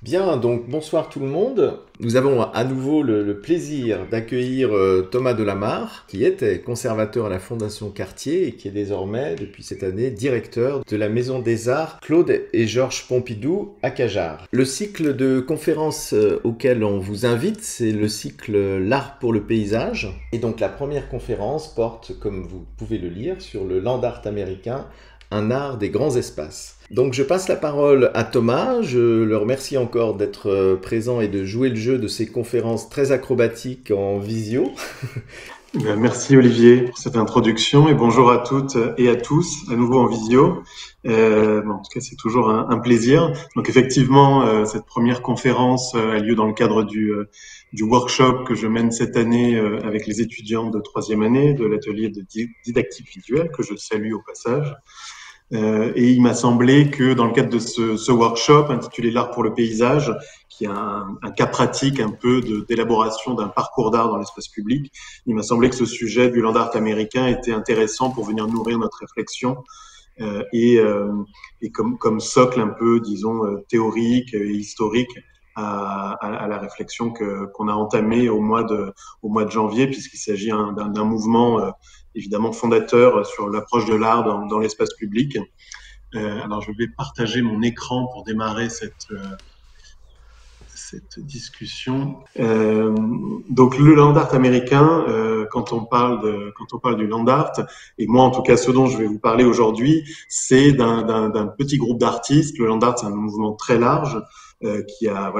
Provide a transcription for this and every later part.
Bien, donc bonsoir tout le monde. Nous avons à nouveau le plaisir d'accueillir Thomas Delamarre, qui était conservateur à la Fondation Cartier et qui est désormais, depuis cette année, directeur de la Maison des Arts Claude et Georges Pompidou à Cajarc. Le cycle de conférences auquel on vous invite, c'est le cycle L'art pour le paysage. Et donc la première conférence porte, comme vous pouvez le lire, sur le land art américain, un art des grands espaces. Donc je passe la parole à Thomas, je le remercie encore d'être présent et de jouer le jeu de ces conférences très acrobatiques en visio. Merci Olivier pour cette introduction et bonjour à toutes et à tous, à nouveau en visio. En tout cas, c'est toujours un plaisir. Donc effectivement, cette première conférence a lieu dans le cadre du workshop que je mène cette année avec les étudiants de troisième année de l'atelier de didactique visuelle que je salue au passage. Et il m'a semblé que dans le cadre de ce workshop intitulé L'art pour le paysage, qui est un cas pratique un peu d'élaboration d'un parcours d'art dans l'espace public, il m'a semblé que ce sujet du land art américain était intéressant pour venir nourrir notre réflexion euh, et, euh, et comme socle un peu, disons, théorique et historique à la réflexion qu'on a entamée au mois de janvier, puisqu'il s'agit d'un mouvement évidemment fondateur sur l'approche de l'art dans l'espace public. Alors je vais partager mon écran pour démarrer cette discussion. Donc le land art américain, quand on parle du land art, et moi en tout cas ce dont je vais vous parler aujourd'hui, c'est d'un petit groupe d'artistes. Le land art c'est un mouvement très large. Qui a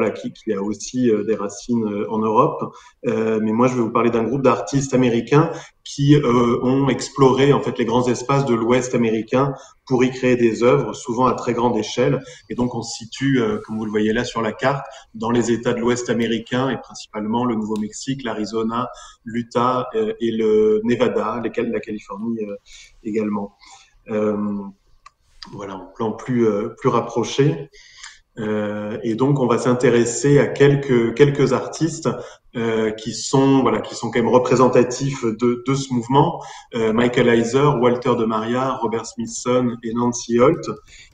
aussi des racines en Europe. Mais moi, je vais vous parler d'un groupe d'artistes américains qui ont exploré en fait les grands espaces de l'Ouest américain pour y créer des œuvres, souvent à très grande échelle. Et donc, on se situe, comme vous le voyez là sur la carte, dans les États de l'Ouest américain et principalement le Nouveau-Mexique, l'Arizona, l'Utah et le Nevada, la Californie également. Euh, voilà, en plan plus rapproché. Et donc, on va s'intéresser à quelques artistes qui sont quand même représentatifs de ce mouvement. Michael Heiser, Walter de Maria, Robert Smithson et Nancy Holt.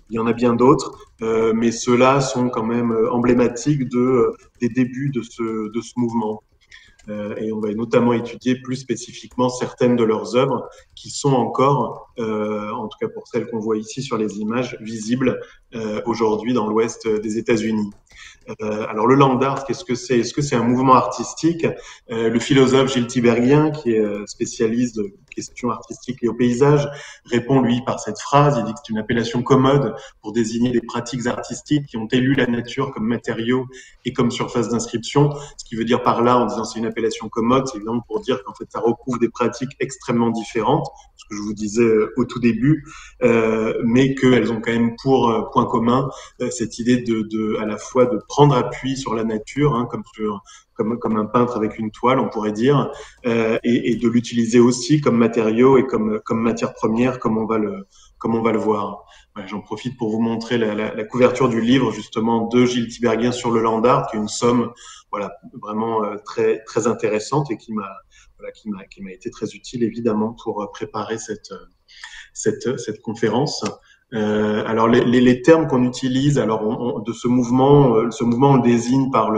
Il y en a bien d'autres, mais ceux-là sont quand même emblématiques des débuts de ce mouvement. Et on va notamment étudier plus spécifiquement certaines de leurs œuvres qui sont encore, en tout cas pour celles qu'on voit ici sur les images, visibles aujourd'hui dans l'ouest des États-Unis. Alors le land art, qu'est-ce que c'est? Est-ce que c'est un mouvement artistique? Le philosophe Gilles Tiberghien, qui est spécialiste de questions artistiques liées au paysage, répond lui par cette phrase. Il dit que c'est une appellation commode pour désigner des pratiques artistiques qui ont élu la nature comme matériau et comme surface d'inscription. Ce qui veut dire par là, en disant c'est une appellation commode, c'est évidemment pour dire qu'en fait ça recouvre des pratiques extrêmement différentes, ce que je vous disais au tout début, mais qu'elles ont quand même pour point commun cette idée à la fois de prendre appui sur la nature, hein, comme un peintre avec une toile, on pourrait dire, et de l'utiliser aussi comme matériau et comme matière première, comme on va le voir. Voilà, j'en profite pour vous montrer la couverture du livre justement de Gilles Tiberghien sur le land art, qui est une somme voilà vraiment très intéressante et qui m'a été très utile évidemment pour préparer cette conférence. Alors les termes qu'on utilise, alors de ce mouvement on le désigne par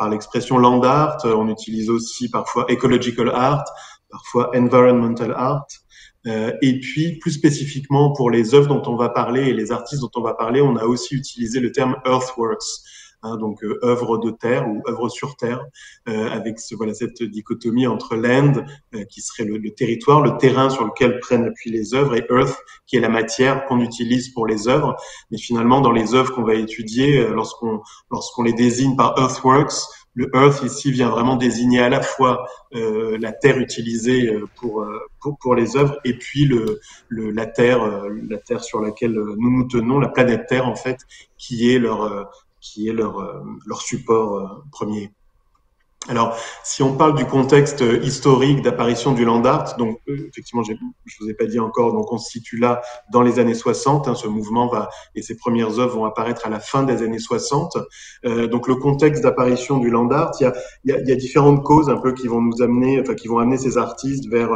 l'expression land art. On utilise aussi parfois ecological art, parfois environmental art. Et puis plus spécifiquement pour les œuvres dont on va parler et les artistes dont on va parler, on a aussi utilisé le terme earthworks. Hein, donc œuvre de terre ou œuvre sur terre, avec cette dichotomie entre land, qui serait le territoire, le terrain sur lequel prennent appui les œuvres, et earth, qui est la matière qu'on utilise pour les œuvres. Mais finalement, dans les œuvres qu'on va étudier, lorsqu'on les désigne par earthworks, le earth ici vient vraiment désigner à la fois la terre utilisée pour les œuvres et puis la terre sur laquelle nous nous tenons, la planète Terre en fait, qui est leur support premier. Alors, si on parle du contexte historique d'apparition du land art, donc effectivement, je vous ai pas dit encore, donc on se situe là dans les années 60. Hein, ce mouvement et ses premières œuvres vont apparaître à la fin des années 60. Donc le contexte d'apparition du land art, il y a différentes causes un peu qui vont nous amener, enfin qui vont amener ces artistes vers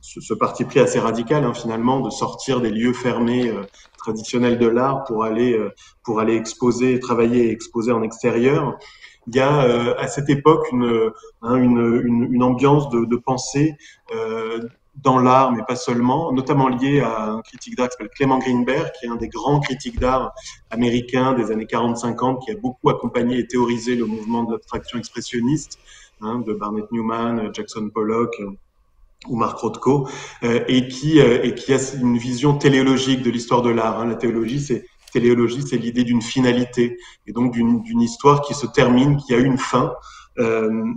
ce parti pris assez radical, hein, finalement, de sortir des lieux fermés traditionnels de l'art pour aller exposer, travailler et exposer en extérieur. Il y a à cette époque une ambiance de pensée dans l'art, mais pas seulement, notamment liée à un critique d'art qui s'appelle Clement Greenberg, qui est un des grands critiques d'art américains des années 40-50, qui a beaucoup accompagné et théorisé le mouvement de l'abstraction expressionniste, hein, de Barnett Newman, Jackson Pollock ou Mark Rothko, et qui a une vision téléologique de l'histoire de l'art. Hein. La téléologie, c'est l'idée d'une finalité, et donc d'une histoire qui se termine, qui a une fin.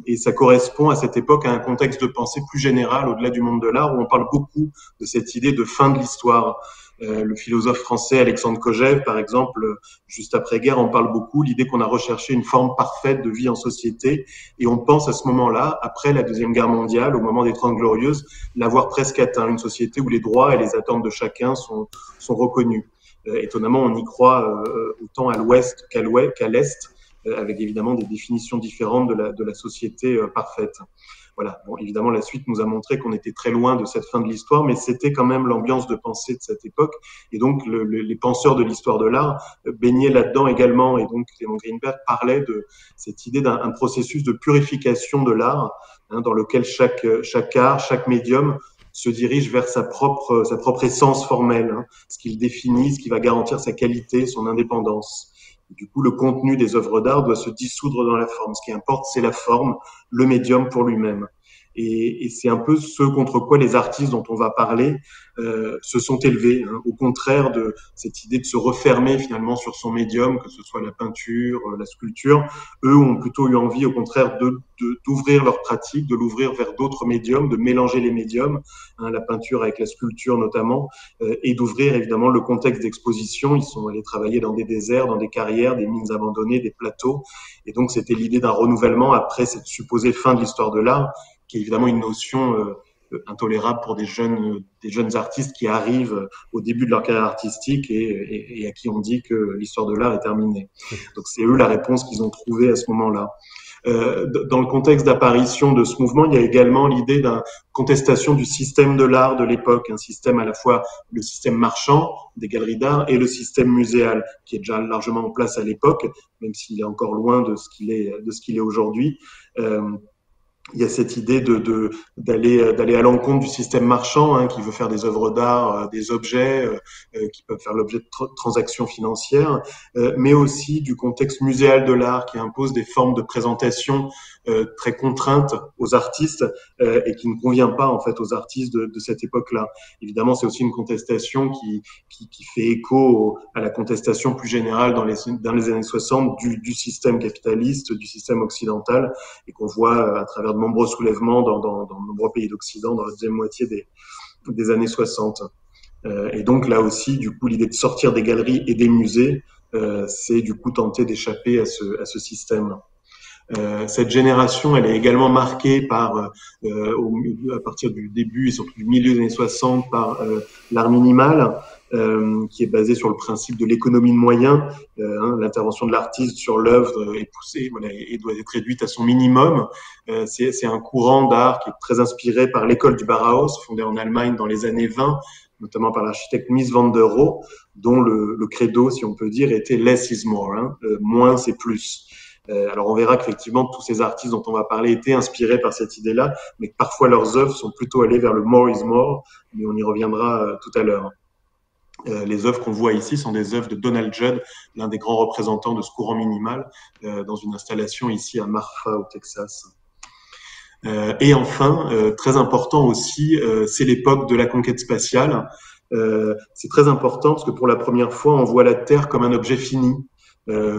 Et ça correspond à cette époque à un contexte de pensée plus général au-delà du monde de l'art, où on parle beaucoup de cette idée de fin de l'histoire. Le philosophe français Alexandre Kojève, par exemple, juste après-guerre, en parle beaucoup, l'idée qu'on a recherché une forme parfaite de vie en société, et on pense à ce moment-là, après la Deuxième Guerre mondiale, au moment des Trente Glorieuses, l'avoir presque atteint, une société où les droits et les attentes de chacun sont reconnus. Étonnamment, on y croit autant à l'ouest qu'à l'est, avec évidemment des définitions différentes de la société parfaite. Voilà. Bon, évidemment, la suite nous a montré qu'on était très loin de cette fin de l'histoire, mais c'était quand même l'ambiance de pensée de cette époque. Et donc, les penseurs de l'histoire de l'art baignaient là-dedans également. Et donc, Clement Greenberg parlait de cette idée d'un processus de purification de l'art, hein, dans lequel chaque art, chaque médium se dirige vers sa propre essence formelle, hein, ce qu'il définit, ce qui va garantir sa qualité, son indépendance. Du coup, le contenu des œuvres d'art doit se dissoudre dans la forme. Ce qui importe, c'est la forme, le médium pour lui-même. Et c'est un peu ce contre quoi les artistes dont on va parler se sont élevés, hein, au contraire de cette idée de se refermer finalement sur son médium, que ce soit la peinture, la sculpture. Eux ont plutôt eu envie, au contraire, d'ouvrir leur pratique, de l'ouvrir vers d'autres médiums, de mélanger les médiums, hein, la peinture avec la sculpture notamment, et d'ouvrir évidemment le contexte d'exposition. Ils sont allés travailler dans des déserts, dans des carrières, des mines abandonnées, des plateaux. Et donc c'était l'idée d'un renouvellement après cette supposée fin de l'histoire de l'art, qui est évidemment une notion intolérable pour des jeunes artistes qui arrivent au début de leur carrière artistique et à qui on dit que l'histoire de l'art est terminée. Donc c'est eux la réponse qu'ils ont trouvée à ce moment-là. Dans le contexte d'apparition de ce mouvement, il y a également l'idée d'une contestation du système de l'art de l'époque, un système à la fois le système marchand des galeries d'art et le système muséal, qui est déjà largement en place à l'époque, même s'il est encore loin de ce qu'il est aujourd'hui. Il y a cette idée d'aller à l'encontre du système marchand, hein, qui veut faire des œuvres d'art, des objets qui peuvent faire l'objet de transactions financières, mais aussi du contexte muséal de l'art qui impose des formes de présentation très contraintes aux artistes et qui ne convient pas en fait aux artistes de cette époque-là. Évidemment, c'est aussi une contestation qui fait écho à la contestation plus générale dans les années 60 du système capitaliste, du système occidental, et qu'on voit à travers de nombreux soulèvements dans de nombreux pays d'Occident dans la deuxième moitié des années 60. Et donc là aussi, du coup, l'idée de sortir des galeries et des musées, c'est du coup tenter d'échapper à ce système. Cette génération, elle est également marquée par, à partir du début et surtout du milieu des années 60, par l'art minimal, qui est basé sur le principe de l'économie de moyens. Hein, l'intervention de l'artiste sur l'œuvre est poussée, voilà, et doit être réduite à son minimum. C'est un courant d'art qui est très inspiré par l'école du Bauhaus, fondée en Allemagne dans les années 20, notamment par l'architecte Mies van der Rohe, dont le credo, si on peut dire, était less is more, hein, moins c'est plus. Alors on verra qu'effectivement tous ces artistes dont on va parler étaient inspirés par cette idée-là, mais que parfois leurs œuvres sont plutôt allées vers le more is more, mais on y reviendra tout à l'heure. Les œuvres qu'on voit ici sont des œuvres de Donald Judd, l'un des grands représentants de ce courant minimal, dans une installation ici à Marfa au Texas. Et enfin, très important aussi, c'est l'époque de la conquête spatiale. C'est très important parce que pour la première fois, on voit la Terre comme un objet fini.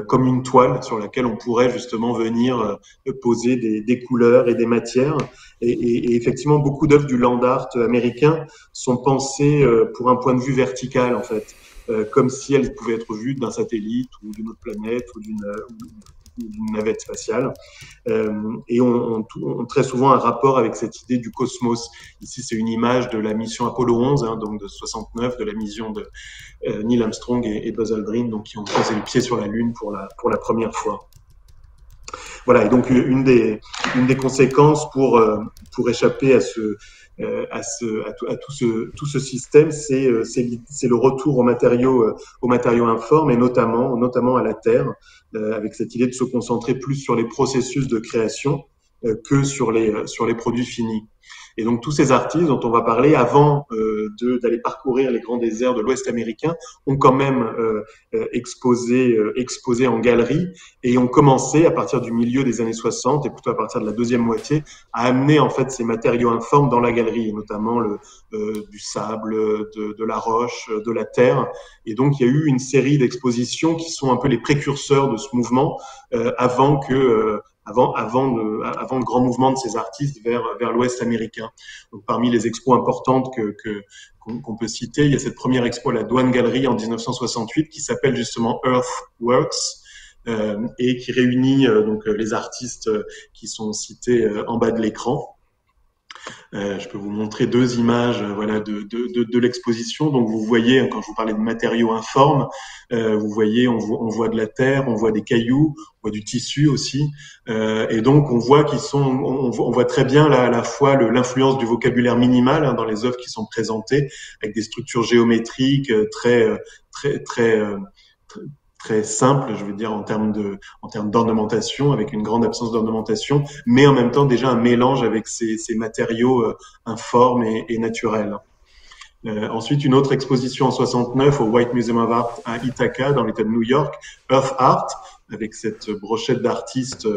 Comme une toile sur laquelle on pourrait justement venir poser des couleurs et des matières. Et effectivement, beaucoup d'œuvres du land art américain sont pensées pour un point de vue vertical, en fait, comme si elles pouvaient être vues d'un satellite ou d'une autre planète ou d'une navette spatiale. Et on très souvent un rapport avec cette idée du cosmos. Ici, c'est une image de la mission Apollo 11, hein, donc de 69, de la mission de Neil Armstrong et Buzz Aldrin, donc qui ont posé le pied sur la Lune pour la première fois. Voilà, et donc une des conséquences pour échapper à tout ce système, c'est le retour aux matériaux informes et notamment à la terre, avec cette idée de se concentrer plus sur les processus de création que sur les produits finis. Et donc tous ces artistes dont on va parler, avant d'aller parcourir les grands déserts de l'Ouest américain, ont quand même exposé en galerie et ont commencé à partir du milieu des années 60 et plutôt à partir de la deuxième moitié à amener en fait ces matériaux informes dans la galerie, notamment du sable, de la roche, de la terre. Et donc il y a eu une série d'expositions qui sont un peu les précurseurs de ce mouvement avant le grand mouvement de ces artistes vers l'Ouest américain. Donc, parmi les expos importantes qu'on peut citer, il y a cette première expo à la Douane Galerie en 1968 qui s'appelle justement Earthworks et qui réunit donc les artistes qui sont cités en bas de l'écran. Je peux vous montrer deux images voilà, de l'exposition. Donc vous voyez, quand je vous parlais de matériaux informes, vous voyez, on voit de la terre, on voit des cailloux, on voit du tissu aussi. Et donc on voit on voit très bien là, à la fois l'influence du vocabulaire minimal dans les œuvres qui sont présentées, avec des structures géométriques très simple, je veux dire, en termes d'ornementation, avec une grande absence d'ornementation, mais en même temps déjà un mélange avec ces matériaux informes et naturels. Ensuite, une autre exposition en 69 au White Museum of Art à Ithaca, dans l'État de New York, Earth Art, avec cette brochette d'artistes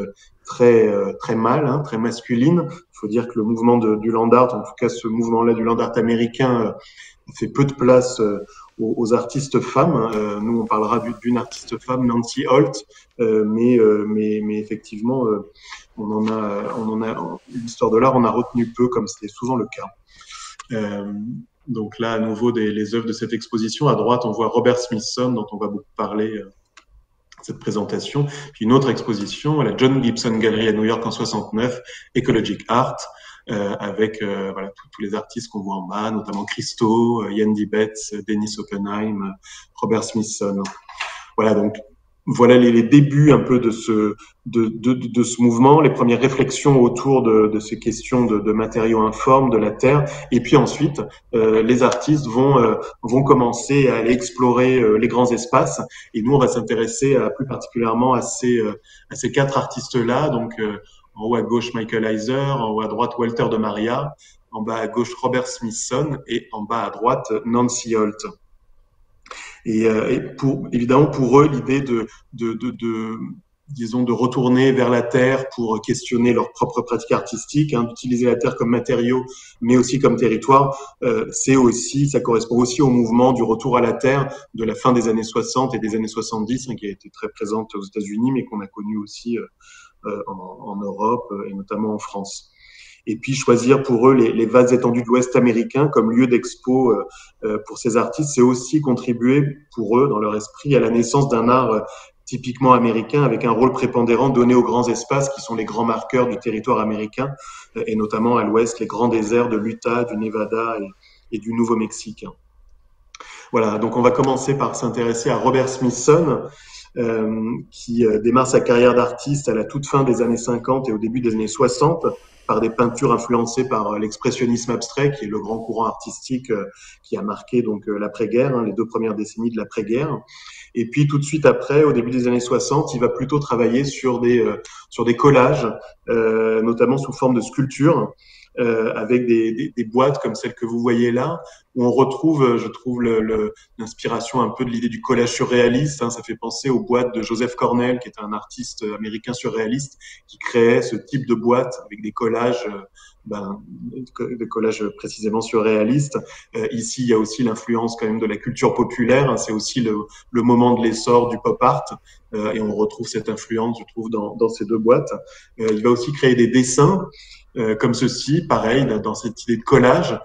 très mâle, très masculine. Il faut dire que le mouvement du land art, en tout cas ce mouvement-là du land art américain, fait peu de place aux artistes femmes. Nous, on parlera d'une artiste femme, Nancy Holt, mais effectivement, l'histoire de l'art, on a retenu peu, comme c'était souvent le cas. Donc là, à nouveau, les œuvres de cette exposition. À droite, on voit Robert Smithson, dont on va beaucoup parler cette présentation. Puis une autre exposition à la John Gibson Gallery à New York en 69, Ecologic Art, avec voilà, tous les artistes qu'on voit en bas, notamment Christo, Yandy Betts, Dennis Oppenheim, Robert Smithson. Voilà, donc voilà les débuts un peu de ce mouvement, les premières réflexions autour de ces questions de matériaux informes, de la terre. Et puis ensuite, les artistes vont commencer à aller explorer les grands espaces. Et nous, on va s'intéresser plus particulièrement à ces quatre artistes-là. Donc, en haut à gauche, Michael Heiser, en haut à droite, Walter de Maria, en bas à gauche, Robert Smithson et en bas à droite, Nancy Holt. Et évidemment, pour eux, l'idée disons, de retourner vers la terre pour questionner leur propre pratique artistique, d'utiliser la terre comme matériau, mais aussi comme territoire, ça correspond aussi au mouvement du retour à la terre de la fin des années 60 et des années 70, qui a été très présente aux États-Unis, mais qu'on a connu aussi en Europe et notamment en France. Et puis choisir pour eux les vastes étendues de l'Ouest américain comme lieu d'expo pour ces artistes, c'est aussi contribuer pour eux, dans leur esprit, à la naissance d'un art typiquement américain, avec un rôle prépondérant donné aux grands espaces qui sont les grands marqueurs du territoire américain, et notamment à l'Ouest, les grands déserts de l'Utah, du Nevada et du Nouveau-Mexique. Voilà, donc on va commencer par s'intéresser à Robert Smithson, qui démarre sa carrière d'artiste à la toute fin des années 50 et au début des années 60, par des peintures influencées par l'expressionnisme abstrait, qui est le grand courant artistique qui a marqué donc l'après-guerre, les 2 premières décennies de l'après-guerre. Et puis tout de suite après, au début des années 60, il va plutôt travailler sur des collages, notamment sous forme de sculptures, avec des boîtes comme celle que vous voyez là, où on retrouve, je trouve, l'inspiration un peu de l'idée du collage surréaliste. Ça fait penser aux boîtes de Joseph Cornell, qui est un artiste américain surréaliste, qui créait ce type de boîte avec des collages, des collages précisément surréalistes. Ici, il y a aussi l'influence quand même de la culture populaire. C'est aussi le moment de l'essor du pop art. Et on retrouve cette influence, je trouve, dans ces 2 boîtes. Il va aussi créer des dessins comme ceci, pareil, dans cette idée de collage,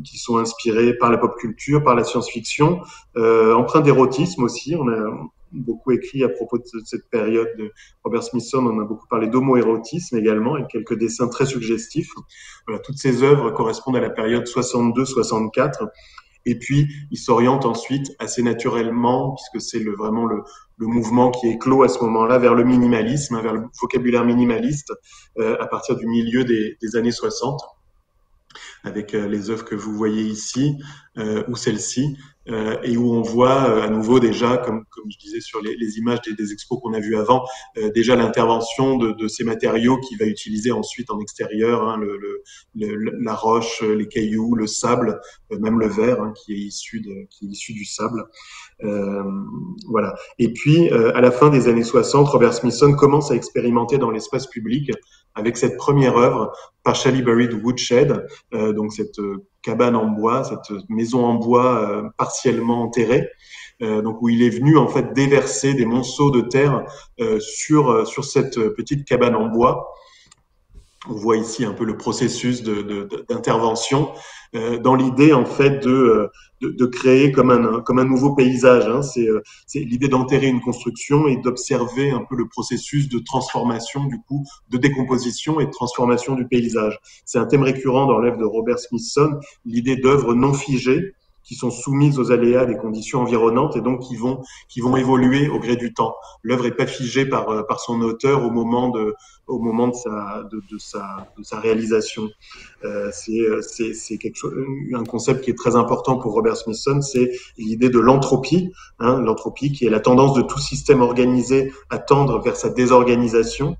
qui sont inspirés par la pop culture, par la science-fiction, empreints d'érotisme aussi. On a beaucoup écrit à propos de cette période de Robert Smithson, on a beaucoup parlé d'homo-érotisme également, avec quelques dessins très suggestifs. Voilà, toutes ces œuvres correspondent à la période 62-64. Et puis, il s'oriente ensuite assez naturellement, puisque c'est vraiment le mouvement qui est clos à ce moment-là, vers le minimalisme, vers le vocabulaire minimaliste, à partir du milieu des années 60. avec les œuvres que vous voyez ici ou celle-ci, et où on voit à nouveau déjà, comme je disais sur les images des expos qu'on a vues avant, déjà l'intervention de ces matériaux qu'il va utiliser ensuite en extérieur, hein, la roche, les cailloux, le sable, même le verre, hein, qui est issu du sable. Euh, voilà. Et puis, à la fin des années 60, Robert Smithson commence à expérimenter dans l'espace public avec cette première œuvre, Partially Buried Woodshed, donc cette cabane en bois, cette maison en bois partiellement enterrée, donc où il est venu en fait déverser des monceaux de terre sur cette petite cabane en bois. On voit ici un peu le processus d'intervention dans l'idée en fait de créer comme un nouveau paysage. Hein. C'est l'idée d'enterrer une construction et d'observer un peu le processus de transformation du coup, de décomposition et de transformation du paysage. C'est un thème récurrent dans l'œuvre de Robert Smithson, l'idée d'œuvres non figées qui sont soumises aux aléas des conditions environnantes et donc qui vont évoluer au gré du temps. L'œuvre est pas figée par son auteur au moment de sa réalisation. C'est quelque chose, un concept qui est très important pour Robert Smithson, c'est l'idée de l'entropie, hein, l'entropie qui est la tendance de tout système organisé à tendre vers sa désorganisation.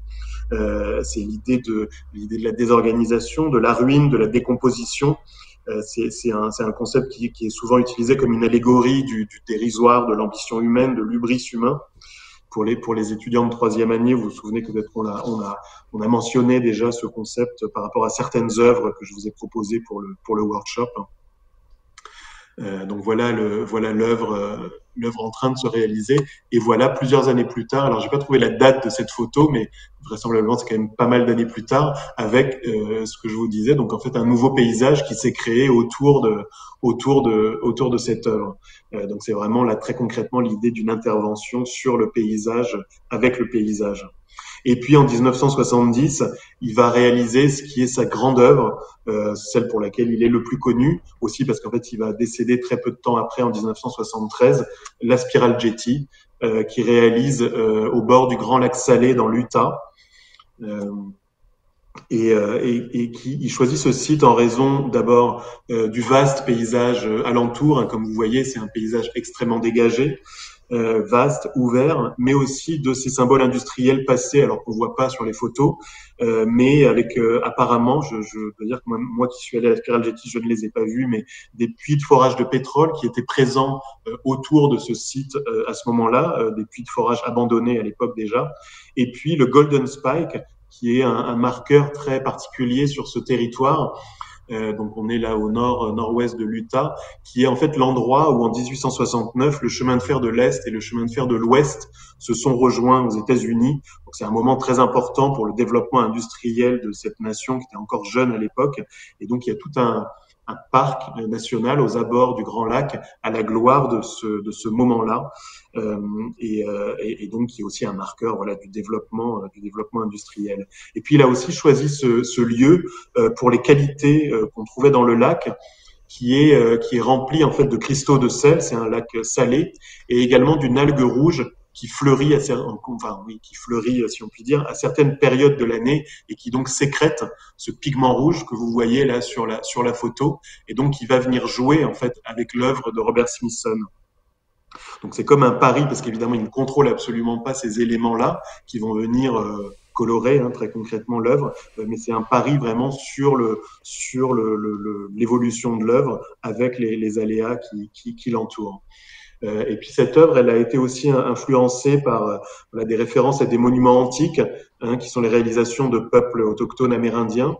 C'est l'idée de la désorganisation, de la ruine, de la décomposition. C'est un concept qui est souvent utilisé comme une allégorie du dérisoire, de l'ambition humaine, de l'hubris humain. Pour les étudiants de troisième année, vous vous souvenez que peut-être on a mentionné déjà ce concept par rapport à certaines œuvres que je vous ai proposées pour le workshop. Donc voilà l'œuvre en train de se réaliser. Et voilà plusieurs années plus tard. Alors j'ai pas trouvé la date de cette photo, mais vraisemblablement c'est quand même pas mal d'années plus tard, avec ce que je vous disais. Donc en fait un nouveau paysage qui s'est créé autour de cette œuvre. Donc c'est vraiment là très concrètement l'idée d'une intervention sur le paysage avec le paysage. Et puis en 1970, il va réaliser ce qui est sa grande œuvre, celle pour laquelle il est le plus connu, aussi parce qu'en fait il va décéder très peu de temps après, en 1973, la Spiral Jetty, qui réalise au bord du Grand Lac Salé dans l'Utah. Et qui il choisit ce site en raison d'abord du vaste paysage alentour. Hein, comme vous voyez, c'est un paysage extrêmement dégagé, vaste, ouvert, mais aussi de ces symboles industriels passés, alors qu'on voit pas sur les photos, mais avec apparemment, je peux dire que moi qui suis allé à la Spiral Jetty, je ne les ai pas vus, mais des puits de forage de pétrole qui étaient présents autour de ce site à ce moment-là, des puits de forage abandonnés à l'époque déjà, et puis le Golden Spike, qui est un marqueur très particulier sur ce territoire. Donc on est là au nord-ouest de l'Utah, qui est en fait l'endroit où en 1869 le chemin de fer de l'Est et le chemin de fer de l'Ouest se sont rejoints aux États-Unis. Donc c'est un moment très important pour le développement industriel de cette nation qui était encore jeune à l'époque. Et donc il y a tout un parc national aux abords du Grand Lac à la gloire de ce moment-là, et donc qui est aussi un marqueur voilà du développement industriel. Et puis il a aussi choisi ce lieu pour les qualités qu'on trouvait dans le lac, qui est rempli en fait de cristaux de sel, c'est un lac salé, et également d'une algue rouge qui fleurit qui fleurit, si on peut dire, à certaines périodes de l'année et qui donc sécrète ce pigment rouge que vous voyez là sur la photo, et donc qui va venir jouer en fait avec l'œuvre de Robert Smithson. Donc c'est comme un pari parce qu'évidemment il ne contrôle absolument pas ces éléments-là qui vont venir colorer très concrètement l'œuvre, mais c'est un pari vraiment sur l'évolution de l'œuvre avec les aléas qui l'entourent. Et puis cette œuvre, elle a été aussi influencée par des références à des monuments antiques, qui sont les réalisations de peuples autochtones amérindiens,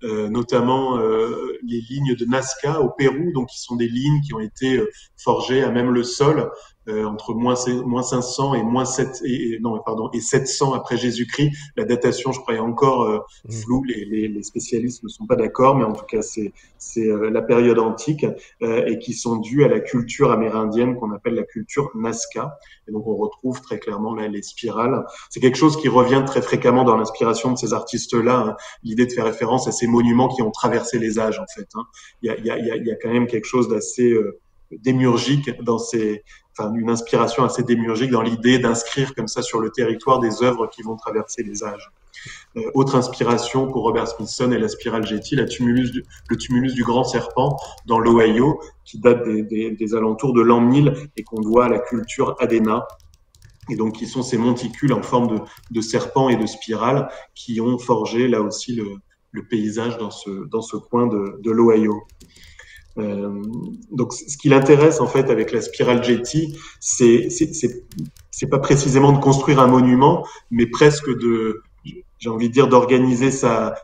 notamment les lignes de Nazca au Pérou, donc qui sont des lignes qui ont été forgées à même le sol entre moins 500 et et 700 après Jésus-Christ. La datation, je crois, est encore floue. Les spécialistes ne sont pas d'accord, mais en tout cas, c'est la période antique et qui sont dues à la culture amérindienne qu'on appelle la culture Nazca. Et donc, on retrouve très clairement là les spirales. C'est quelque chose qui revient très fréquemment dans l'inspiration de ces artistes-là, l'idée de faire référence à ces monuments qui ont traversé les âges, en fait. Il y a quand même quelque chose d'assez démiurgique une inspiration assez démiurgique dans l'idée d'inscrire comme ça sur le territoire des œuvres qui vont traverser les âges. Autre inspiration pour Robert Smithson est la spirale Getty, le tumulus du Grand Serpent dans l'Ohio, qui date des alentours de l'an 1000 et qu'on doit à la culture Adena. Et donc, qui sont ces monticules en forme de serpent et de spirale qui ont forgé là aussi le paysage dans ce coin de l'Ohio. Donc, ce qui l'intéresse en fait avec la spirale Getty, c'est pas précisément de construire un monument, mais presque j'ai envie de dire d'organiser sa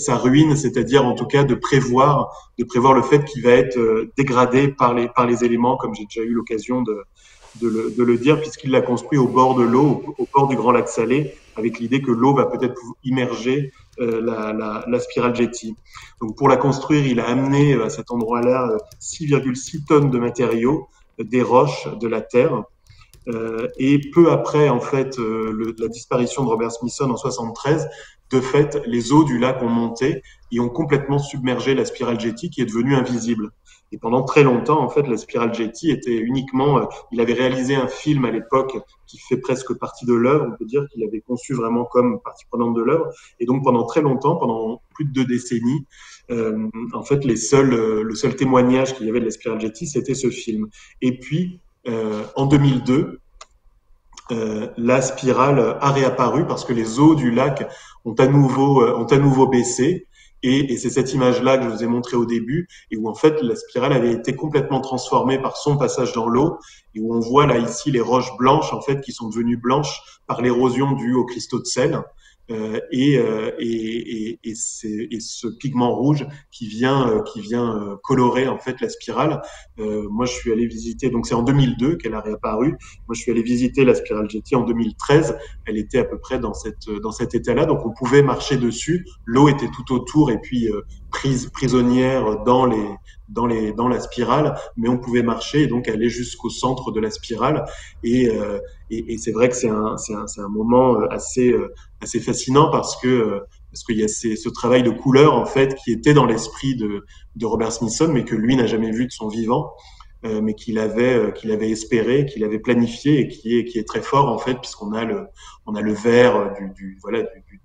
ruine, c'est-à-dire en tout cas de prévoir le fait qu'il va être dégradé par les éléments, comme j'ai déjà eu l'occasion de le dire, puisqu'il l'a construit au bord de l'eau, au bord du Grand Lac Salé, avec l'idée que l'eau va peut-être immerger la spirale Getty. Donc pour la construire, il a amené à cet endroit-là 6,6 tonnes de matériaux, des roches, de la terre. Et peu après, en fait, la disparition de Robert Smithson en 73, de fait, les eaux du lac ont monté et ont complètement submergé la spirale Getty, qui est devenue invisible. Et pendant très longtemps, en fait, la spirale Getty était uniquement. Il avait réalisé un film à l'époque qui fait presque partie de l'œuvre. On peut dire qu'il avait conçu vraiment comme partie prenante de l'œuvre. Et donc, pendant très longtemps, pendant plus de 2 décennies, en fait, le seul témoignage qu'il y avait de la spirale Getty, c'était ce film. Et puis, en 2002, la spirale a réapparu parce que les eaux du lac ont à nouveau baissé. Et c'est cette image-là que je vous ai montrée au début, et où en fait la spirale avait été complètement transformée par son passage dans l'eau, et où on voit là ici les roches blanches en fait qui sont devenues blanches par l'érosion due aux cristaux de sel. Et ce pigment rouge qui vient colorer en fait la spirale. Moi, je suis allé visiter, donc c'est en 2002 qu'elle a réapparu. Moi, je suis allé visiter la spirale Getty en 2013. Elle était à peu près dans cet état-là, donc on pouvait marcher dessus. L'eau était tout autour et puis prisonnière dans la spirale, mais on pouvait marcher et donc aller jusqu'au centre de la spirale. Et c'est vrai que c'est un moment assez fascinant parce qu'il y a ce travail de couleur en fait qui était dans l'esprit de Robert Smithson, mais que lui n'a jamais vu de son vivant, mais qu'il avait espéré, qu'il avait planifié et qui est très fort en fait, puisqu'on a le vert du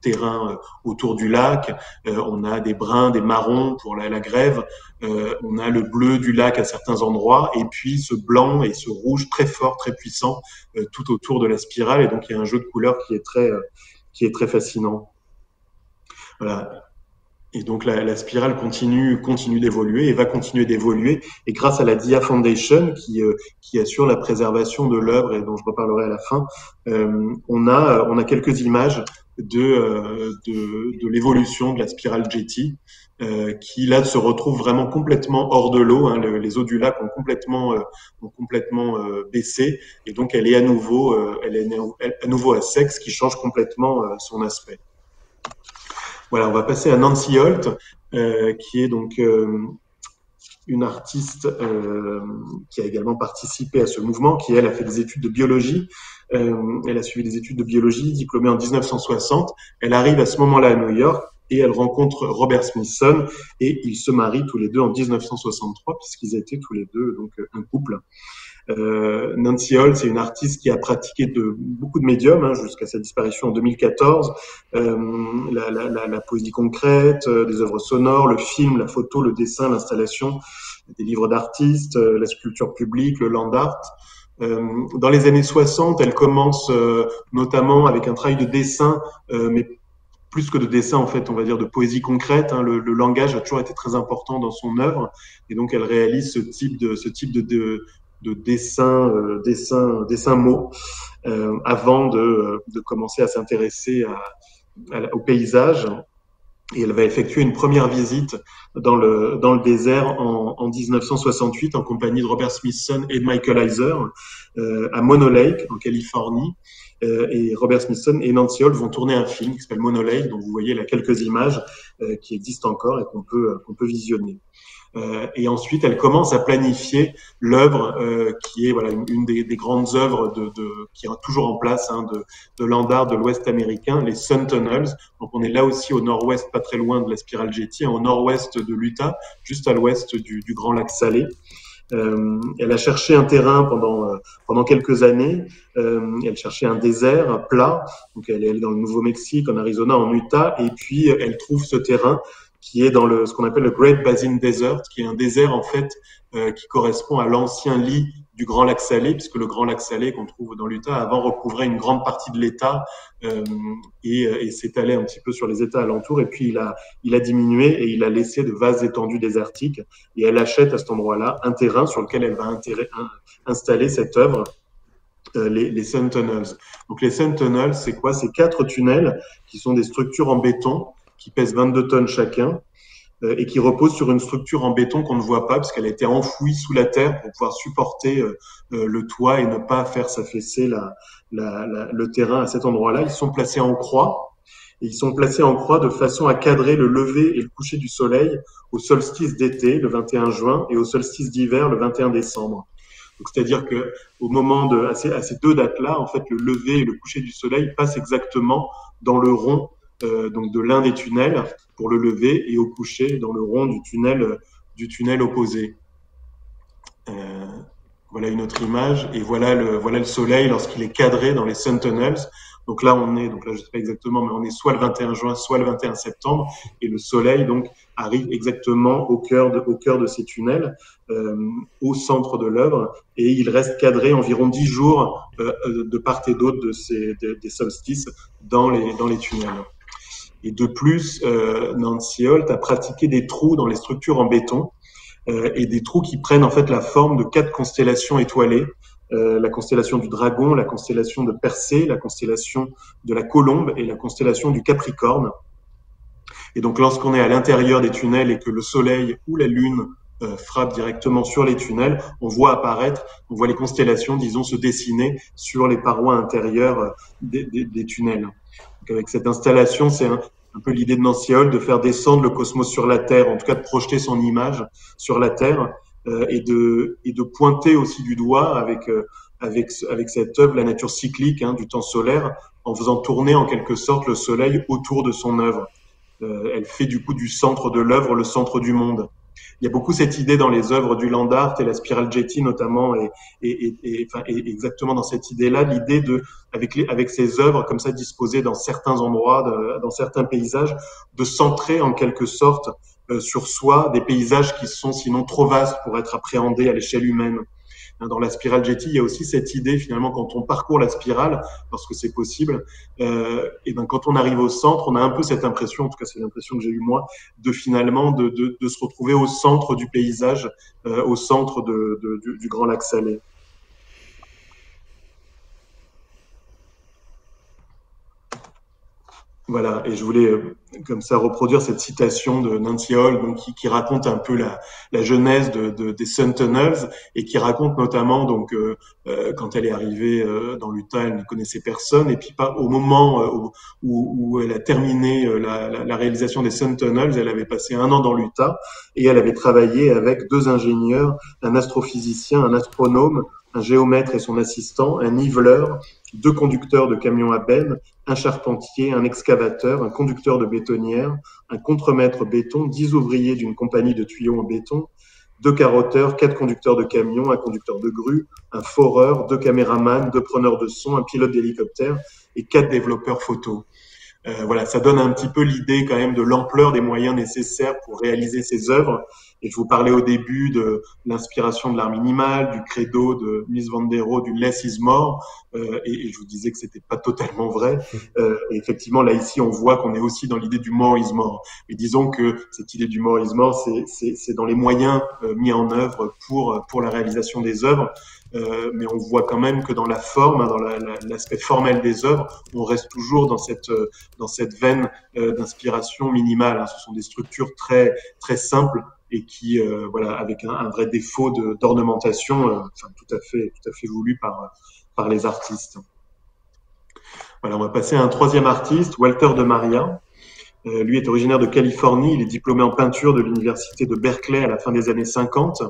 terrain autour du lac, on a des bruns, des marrons pour la grève, on a le bleu du lac à certains endroits, et puis ce blanc et ce rouge très fort, très puissant tout autour de la spirale, et donc il y a un jeu de couleurs qui est très fascinant. Voilà. Et donc la spirale continue d'évoluer et va continuer d'évoluer. Et grâce à la Dia Foundation qui assure la préservation de l'œuvre et dont je reparlerai à la fin, on a quelques images de l'évolution de la spirale Getty, qui là se retrouve vraiment complètement hors de l'eau. Hein. Les eaux du lac ont complètement baissé, et donc elle est à nouveau à sec, ce qui change complètement son aspect. Voilà, on va passer à Nancy Holt, qui est donc une artiste qui a également participé à ce mouvement, qui elle a fait des études de biologie. Elle a suivi des études de biologie, diplômée en 1960. Elle arrive à ce moment-là à New York et elle rencontre Robert Smithson et ils se marient tous les deux en 1963 puisqu'ils étaient tous les deux donc un couple. Nancy Holt, c'est une artiste qui a pratiqué beaucoup de médiums jusqu'à sa disparition en 2014. La poésie concrète, des œuvres sonores, le film, la photo, le dessin, l'installation, des livres d'artistes, la sculpture publique, le land art. Dans les années 60, elle commence notamment avec un travail de dessin, mais plus que de dessin, en fait, on va dire de poésie concrète. Hein. Le langage a toujours été très important dans son œuvre, et donc elle réalise ce type de dessin mots avant de commencer à s'intéresser au paysage. Et elle va effectuer une première visite dans le désert en 1968 en compagnie de Robert Smithson et de Michael Heiser à Mono Lake en Californie. Et Robert Smithson et Nancy Holt vont tourner un film qui s'appelle Mono Lake, dont vous voyez là quelques images qui existent encore et qu'on peut visionner. Et ensuite, elle commence à planifier l'œuvre qui est voilà une des grandes œuvres qui est toujours en place de land art de l'Ouest américain, les Sun Tunnels. Donc on est là aussi au nord-ouest, pas très loin de la spirale Getty, au nord-ouest de l'Utah, juste à l'ouest du Grand Lac Salé. Elle a cherché un terrain pendant quelques années. Elle cherchait un désert plat. Donc elle est allée dans le Nouveau-Mexique, en Arizona, en Utah, et puis elle trouve ce terrain qui est dans ce qu'on appelle le Great Basin Desert, qui est un désert en fait qui correspond à l'ancien lit du Grand Lac Salé, puisque le Grand Lac Salé qu'on trouve dans l'Utah avant recouvrait une grande partie de l'État et s'étalait un petit peu sur les États alentours. Et puis il a diminué et il a laissé de vastes étendues désertiques. Et elle achète à cet endroit-là un terrain sur lequel elle va installer cette œuvre. Les Sun Tunnels. Donc les Sun Tunnels, c'est quoi? C'est 4 tunnels qui sont des structures en béton qui pèsent 22 tonnes chacun et qui reposent sur une structure en béton qu'on ne voit pas parce qu'elle a été enfouie sous la terre pour pouvoir supporter le toit et ne pas faire s'affaisser le terrain à cet endroit-là. Ils sont placés en croix. Et ils sont placés en croix de façon à cadrer le lever et le coucher du soleil au solstice d'été, le 21 juin, et au solstice d'hiver, le 21 décembre. Donc, c'est-à-dire que au moment à ces 2 dates-là, en fait, le lever et le coucher du soleil passent exactement dans le rond donc de l'un des tunnels pour le lever et au coucher dans le rond du tunnel opposé. Voilà une autre image et voilà le soleil lorsqu'il est cadré dans les Sun Tunnels. Donc là je sais pas exactement, mais on est soit le 21 juin, soit le 21 septembre, et le soleil donc arrive exactement au cœur de ces tunnels, au centre de l'œuvre, et il reste cadré environ 10 jours de part et d'autre des solstices dans les tunnels. Et de plus, Nancy Holt a pratiqué des trous dans les structures en béton, et des trous qui prennent en fait la forme de 4 constellations étoilées. La constellation du Dragon, la constellation de Persée, la constellation de la Colombe et la constellation du Capricorne. Et donc lorsqu'on est à l'intérieur des tunnels et que le soleil ou la lune frappe directement sur les tunnels, on voit les constellations, disons, se dessiner sur les parois intérieures des tunnels. Donc avec cette installation, c'est un peu l'idée de Nancy Holt de faire descendre le cosmos sur la Terre, en tout cas de projeter son image sur la Terre et de pointer aussi du doigt avec cette œuvre la nature cyclique du temps solaire en faisant tourner en quelque sorte le soleil autour de son œuvre. Elle fait du coup du centre de l'œuvre le centre du monde. Il y a beaucoup cette idée dans les œuvres du land art et la spirale-jetty notamment, et exactement dans cette idée-là, l'idée avec ces œuvres comme ça disposées dans certains endroits, dans certains paysages, de centrer en quelque sorte sur soi des paysages qui sont sinon trop vastes pour être appréhendés à l'échelle humaine. Dans la spirale-jetty, il y a aussi cette idée finalement quand on parcourt la spirale, lorsque c'est possible, et ben quand on arrive au centre, on a un peu cette impression, en tout cas c'est l'impression que j'ai eue moi, de finalement de se retrouver au centre du paysage, au centre du Grand Lac Salé. Voilà, et je voulais comme ça reproduire cette citation de Nancy Holt, donc qui raconte un peu la genèse des Sun Tunnels et qui raconte notamment donc quand elle est arrivée dans l'Utah, elle ne connaissait personne et puis au moment où elle a terminé la réalisation des Sun Tunnels, elle avait passé 1 an dans l'Utah et elle avait travaillé avec 2 ingénieurs, un astrophysicien, un astronome, un géomètre et son assistant, un niveleur, 2 conducteurs de camions à benne, un charpentier, un excavateur, un conducteur de bétonnière, un contremaître béton, 10 ouvriers d'une compagnie de tuyaux en béton, 2 carotteurs, 4 conducteurs de camions, un conducteur de grue, un foreur, 2 caméramans, 2 preneurs de son, un pilote d'hélicoptère et 4 développeurs photo. Voilà, ça donne un petit peu l'idée quand même de l'ampleur des moyens nécessaires pour réaliser ces œuvres. Et je vous parlais au début de l'inspiration de l'art minimal, du credo de Mies van der Rohe, du less is more, et je vous disais que c'était pas totalement vrai. Et effectivement, là ici, on voit qu'on est aussi dans l'idée du more is more. Et disons que cette idée du more is more, c'est dans les moyens mis en œuvre pour la réalisation des œuvres. Mais on voit quand même que dans la forme, dans l'aspect formel des œuvres, on reste toujours dans cette veine d'inspiration minimale. Ce sont des structures très très simples et qui, voilà, avec un vrai défaut d'ornementation, tout à fait voulu par les artistes. Voilà, on va passer à un 3e artiste, Walter de Maria. Lui est originaire de Californie. Il est diplômé en peinture de l'université de Berkeley à la fin des années 50.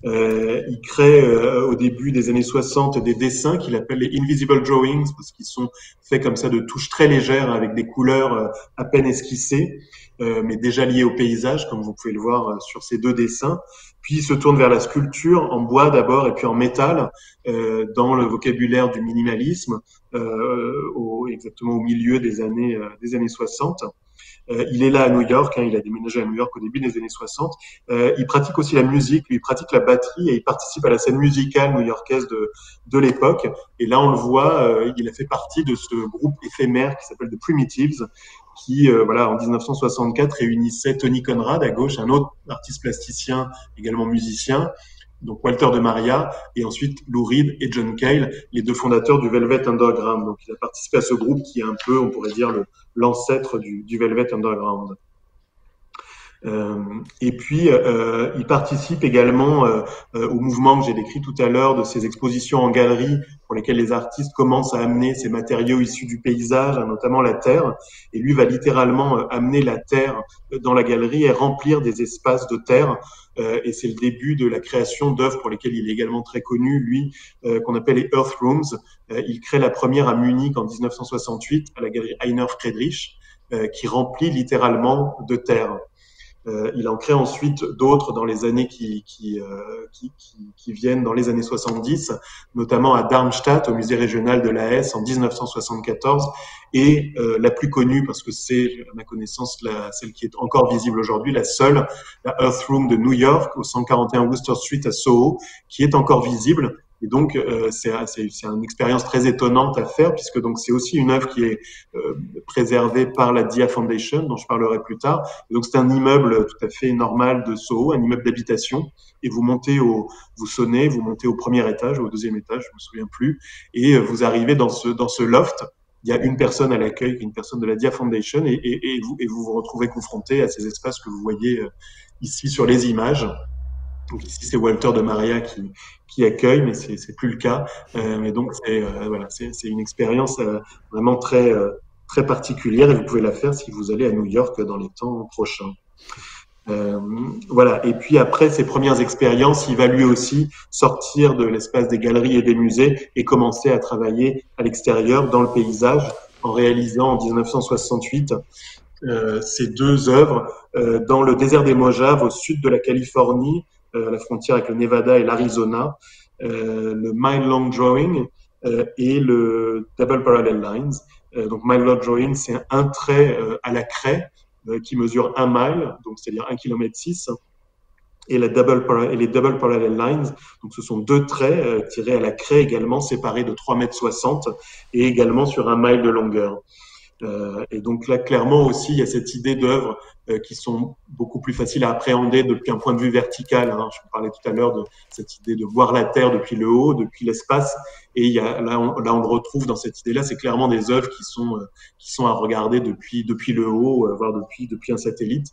Il crée au début des années 60 des dessins qu'il appelle les invisible drawings parce qu'ils sont faits comme ça de touches très légères avec des couleurs à peine esquissées, mais déjà liées au paysage, comme vous pouvez le voir sur ces deux dessins. Puis il se tourne vers la sculpture en bois d'abord et puis en métal, dans le vocabulaire du minimalisme, exactement au milieu des années 60. Il est là à New York, hein, il a déménagé à New York au début des années 60. Il pratique aussi la musique, lui il pratique la batterie et il participe à la scène musicale new-yorkaise de l'époque. Et là on le voit, il a fait partie de ce groupe éphémère qui s'appelle The Primitives, qui voilà en 1964 réunissait Tony Conrad à gauche, un autre artiste plasticien, également musicien, donc Walter de Maria, et ensuite Lou Reed et John Cale, les deux fondateurs du Velvet Underground. Donc il a participé à ce groupe qui est un peu, on pourrait dire, l'ancêtre du Velvet Underground. Et puis, il participe également au mouvement que j'ai décrit tout à l'heure de ces expositions en galerie pour lesquelles les artistes commencent à amener ces matériaux issus du paysage, hein, notamment la terre. Et lui va littéralement amener la terre dans la galerie et remplir des espaces de terre. Et c'est le début de la création d'œuvres pour lesquelles il est également très connu, lui, qu'on appelle les Earth Rooms. Il crée la première à Munich en 1968 à la galerie Heiner Friedrich, qui remplit littéralement de terre. Il en crée ensuite d'autres dans les années qui viennent, dans les années 70, notamment à Darmstadt, au musée régional de la Hesse en 1974. Et la plus connue, parce que c'est, à ma connaissance, celle qui est encore visible aujourd'hui, la seule, la Earth Room de New York, au 141 Wooster Street à Soho, qui est encore visible. Et donc, c'est une expérience très étonnante à faire, puisque donc c'est aussi une œuvre qui est préservée par la Dia Foundation, dont je parlerai plus tard. Et donc, c'est un immeuble tout à fait normal de Soho, un immeuble d'habitation. Et vous sonnez, vous montez au premier étage, au deuxième étage, je me souviens plus, et vous arrivez dans ce loft. Il y a une personne à l'accueil, une personne de la Dia Foundation, et vous vous retrouvez confronté à ces espaces que vous voyez ici sur les images. Donc ici, c'est Walter de Maria qui accueille, mais c'est plus le cas. Mais donc, voilà, c'est une expérience vraiment très particulière et vous pouvez la faire si vous allez à New York dans les temps prochains. Voilà. Et puis après ces premières expériences, il va lui aussi sortir de l'espace des galeries et des musées et commencer à travailler à l'extérieur dans le paysage en réalisant en 1968 ces deux œuvres dans le désert des Mojaves au sud de la Californie, à la frontière avec le Nevada et l'Arizona, le Mile Long Drawing et le Double Parallel Lines. Donc Mile Long Drawing, c'est un trait à la craie qui mesure 1 mile, donc c'est-à-dire 1,6 km, et les Double Parallel Lines, donc ce sont deux traits tirés à la craie également, séparés de 3,60 m et également sur 1 mile de longueur. Et donc là, clairement aussi, il y a cette idée d'œuvres qui sont beaucoup plus faciles à appréhender depuis un point de vue vertical. Hein. Je vous parlais tout à l'heure de cette idée de voir la Terre depuis le haut, depuis l'espace. Et là, on le retrouve dans cette idée-là. C'est clairement des œuvres qui sont à regarder depuis le haut, voire depuis un satellite.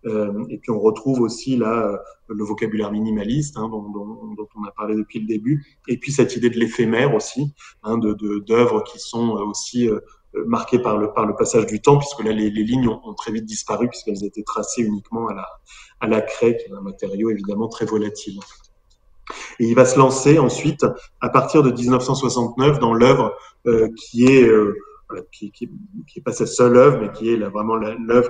Et puis on retrouve aussi là le vocabulaire minimaliste, hein, dont on a parlé depuis le début. Et puis cette idée de l'éphémère aussi, hein, d'œuvres qui sont aussi marquées par le passage du temps, puisque là les lignes ont très vite disparu puisqu'elles étaient tracées uniquement à la craie, qui est un matériau évidemment très volatile. Et il va se lancer ensuite à partir de 1969 dans l'œuvre qui est pas sa seule œuvre, mais qui est vraiment l'œuvre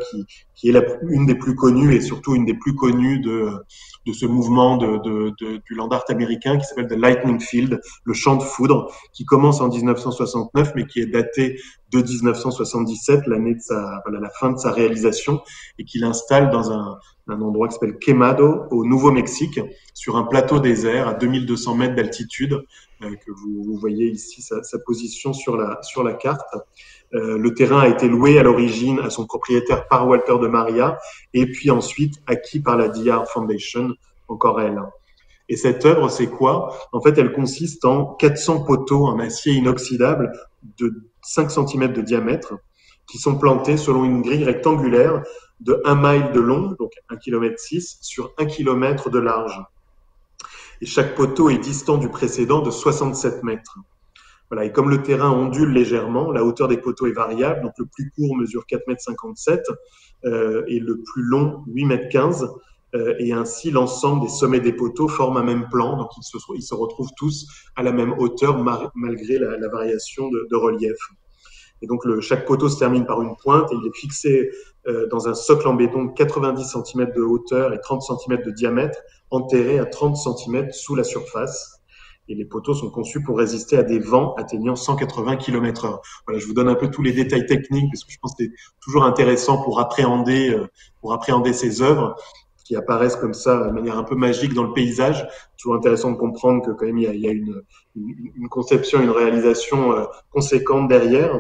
qui est une des plus connues et surtout une des plus connues de ce mouvement du land art américain qui s'appelle The Lightning Field, le champ de foudre, qui commence en 1969, mais qui est daté de 1977, l'année de la fin de sa réalisation, et qu'il installe dans un endroit qui s'appelle Quemado, au Nouveau-Mexique, sur un plateau désert à 2200 mètres d'altitude, que vous voyez ici sa position sur la carte. Le terrain a été loué à l'origine à son propriétaire par Walter de Maria et puis ensuite acquis par la Dia Foundation, encore elle. Et cette œuvre, c'est quoi? En fait, elle consiste en 400 poteaux en acier inoxydable de 5 cm de diamètre qui sont plantés selon une grille rectangulaire de 1 mile de long, donc 1,6 km, sur 1 km de large. Et chaque poteau est distant du précédent de 67 mètres. Voilà. Et comme le terrain ondule légèrement, la hauteur des poteaux est variable. Donc le plus court mesure 4,57 m et le plus long 8,15 m. et ainsi l'ensemble des sommets des poteaux forment un même plan, donc ils se retrouvent tous à la même hauteur malgré la variation de relief. Et donc chaque poteau se termine par une pointe et il est fixé dans un socle en béton de 90 cm de hauteur et 30 cm de diamètre, enterré à 30 cm sous la surface. Et les poteaux sont conçus pour résister à des vents atteignant 180 km/h. Voilà, je vous donne un peu tous les détails techniques parce que je pense que c'est toujours intéressant pour appréhender ces œuvres qui apparaissent comme ça de manière un peu magique dans le paysage. Toujours intéressant de comprendre que quand même il y a une conception, une réalisation conséquente derrière.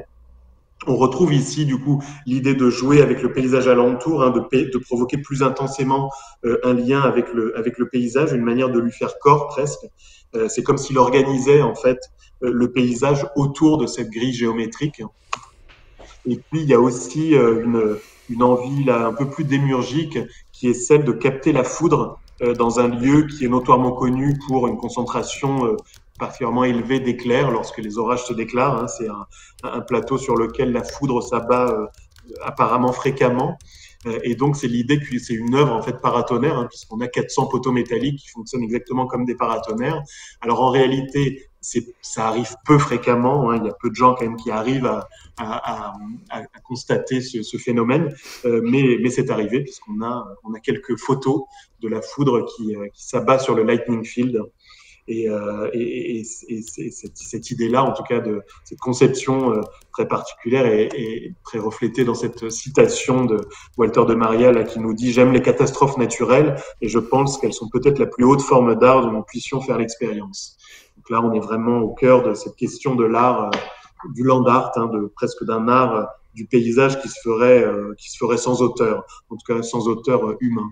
On retrouve ici, du coup, l'idée de jouer avec le paysage alentour, hein, de provoquer plus intensément un lien avec le paysage, une manière de lui faire corps presque. C'est comme s'il organisait, en fait, le paysage autour de cette grille géométrique. Et puis, il y a aussi une envie là, un peu plus démiurgique qui est celle de capter la foudre dans un lieu qui est notoirement connu pour une concentration particulièrement élevée d'éclairs lorsque les orages se déclarent. Hein. C'est un plateau sur lequel la foudre s'abat apparemment fréquemment. Et donc, c'est l'idée que c'est une œuvre en fait paratonnerre, hein, puisqu'on a 400 poteaux métalliques qui fonctionnent exactement comme des paratonnerres. Alors, en réalité, ça arrive peu fréquemment. Hein, il y a peu de gens quand même qui arrivent à constater ce phénomène, mais c'est arrivé puisqu'on a quelques photos de la foudre qui s'abat sur le lightning field. Et cette idée-là, en tout cas, de cette conception très particulière est très reflétée dans cette citation de Walter de Maria là, qui nous dit « J'aime les catastrophes naturelles et je pense qu'elles sont peut-être la plus haute forme d'art dont nous puissions faire l'expérience. » Donc là, on est vraiment au cœur de cette question de l'art, du land art, hein, presque d'un art du paysage qui se ferait sans auteur, en tout cas sans auteur humain.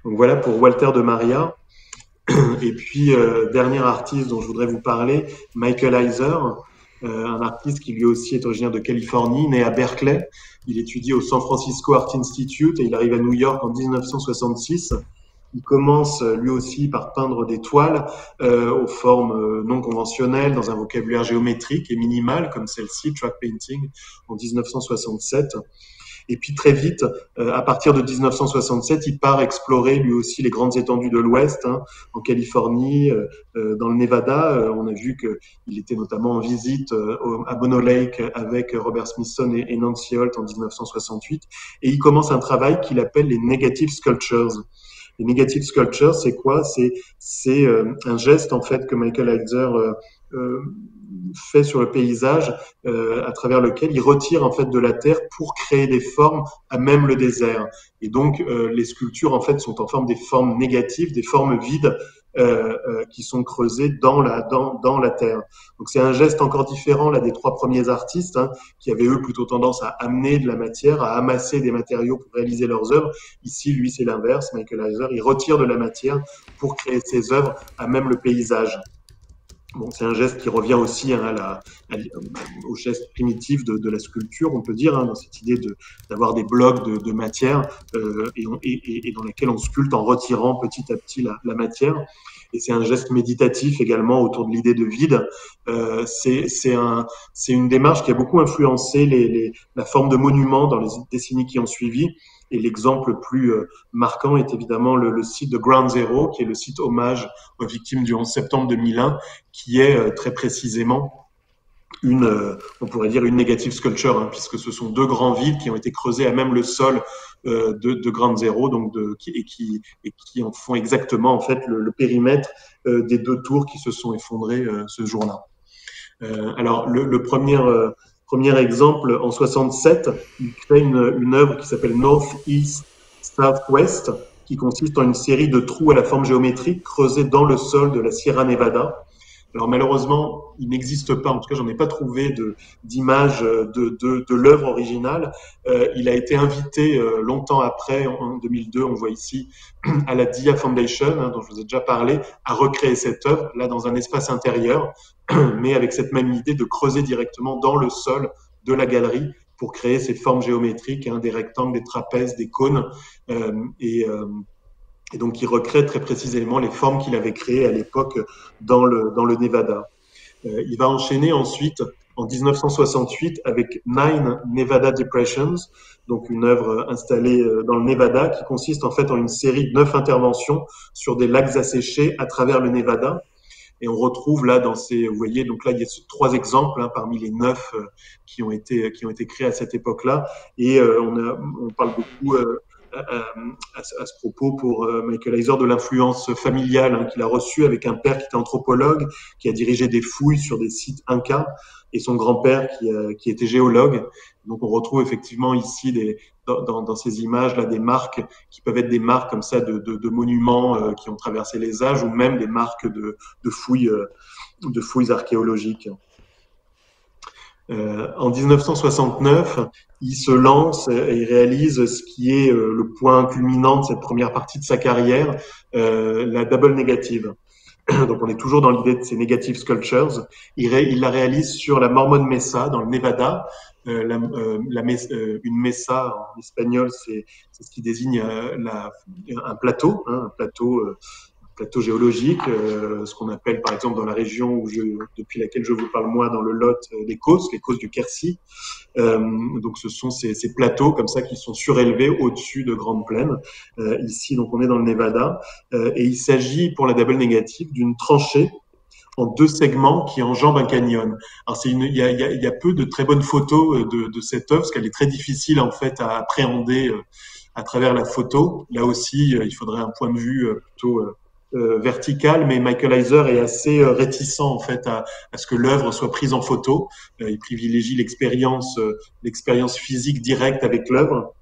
Donc voilà pour Walter de Maria. Et puis, dernier artiste dont je voudrais vous parler, Michael Heiser, un artiste qui lui aussi est originaire de Californie, né à Berkeley. Il étudie au San Francisco Art Institute et il arrive à New York en 1966. Il commence lui aussi par peindre des toiles aux formes non conventionnelles, dans un vocabulaire géométrique et minimal, comme celle-ci, Track Painting, en 1967. Et puis très vite, à partir de 1967, il part explorer lui aussi les grandes étendues de l'Ouest, hein, en Californie, dans le Nevada. On a vu qu'il était notamment en visite à Bono Lake avec Robert Smithson et Nancy Holt en 1968. Et il commence un travail qu'il appelle les negative sculptures. Les negative sculptures, c'est quoi? C'est un geste en fait que Michael Heiser fait sur le paysage à travers lequel il retire en fait de la terre pour créer des formes à même le désert. Et donc les sculptures en fait sont en forme des formes négatives, des formes vides qui sont creusées dans la terre. Donc c'est un geste encore différent là des trois premiers artistes hein, qui avaient eux plutôt tendance à amener de la matière, à amasser des matériaux pour réaliser leurs œuvres. Ici, lui, c'est l'inverse. Michael Heiser, il retire de la matière pour créer ses œuvres à même le paysage. Bon, c'est un geste qui revient aussi hein, au geste primitif de la sculpture, on peut dire, hein, dans cette idée d'avoir des blocs de matière et dans lesquels on sculpte en retirant petit à petit la matière. Et c'est un geste méditatif également autour de l'idée de vide. C'est une démarche qui a beaucoup influencé la forme de monument dans les décennies qui ont suivi. Et l'exemple le plus marquant est évidemment le site de Ground Zero, qui est le site hommage aux victimes du 11 septembre 2001, qui est très précisément on pourrait dire une negative sculpture, hein, puisque ce sont deux grands vides qui ont été creusés à même le sol de Ground Zero, donc et qui en font exactement en fait le périmètre des deux tours qui se sont effondrées ce jour-là. Alors le premier exemple, en 67, il crée une œuvre qui s'appelle North East South West, qui consiste en une série de trous à la forme géométrique creusés dans le sol de la Sierra Nevada. Alors malheureusement, il n'existe pas, en tout cas j'en ai pas trouvé d'image de l'œuvre originale. Il a été invité longtemps après, en 2002, on voit ici, à la Dia Foundation, hein, dont je vous ai déjà parlé, à recréer cette œuvre, là dans un espace intérieur, mais avec cette même idée de creuser directement dans le sol de la galerie pour créer ces formes géométriques, hein, des rectangles, des trapèzes, des cônes, et donc il recrée très précisément les formes qu'il avait créées à l'époque dans le Nevada. Il va enchaîner ensuite en 1968 avec Nine Nevada Depressions, donc une œuvre installée dans le Nevada qui consiste en fait en une série de 9 interventions sur des lacs asséchés à travers le Nevada. Et on retrouve là dans ces, vous voyez, donc là il y a 3 exemples parmi les 9 qui ont été créés à cette époque-là. Et on parle beaucoup à ce propos pour Michael Heiser de l'influence familiale qu'il a reçue avec un père qui était anthropologue, qui a dirigé des fouilles sur des sites incas, et son grand-père qui était géologue. Donc on retrouve effectivement ici dans ces images-là des marques qui peuvent être des marques comme ça de monuments qui ont traversé les âges, ou même des marques de fouilles archéologiques. En 1969, il se lance et il réalise ce qui est le point culminant de cette première partie de sa carrière, la double négative. Donc on est toujours dans l'idée de ces negative sculptures. Il la réalise sur la Mormon Mesa dans le Nevada. Une mesa en espagnol, c'est ce qui désigne un plateau, un plateau géologique, ce qu'on appelle par exemple dans la région depuis laquelle je vous parle moi, dans le Lot, les Causses du Quercy. Donc ce sont ces plateaux comme ça qui sont surélevés au-dessus de grandes plaines. Ici, donc on est dans le Nevada, et il s'agit pour la double négative d'une tranchée en 2 segments qui enjambent un canyon. Alors il y a peu de très bonnes photos de cette œuvre, parce qu'elle est très difficile en fait à appréhender à travers la photo. Là aussi, il faudrait un point de vue plutôt vertical, mais Michael Heiser est assez réticent en fait à ce que l'œuvre soit prise en photo. Il privilégie l'expérience physique directe avec l'œuvre.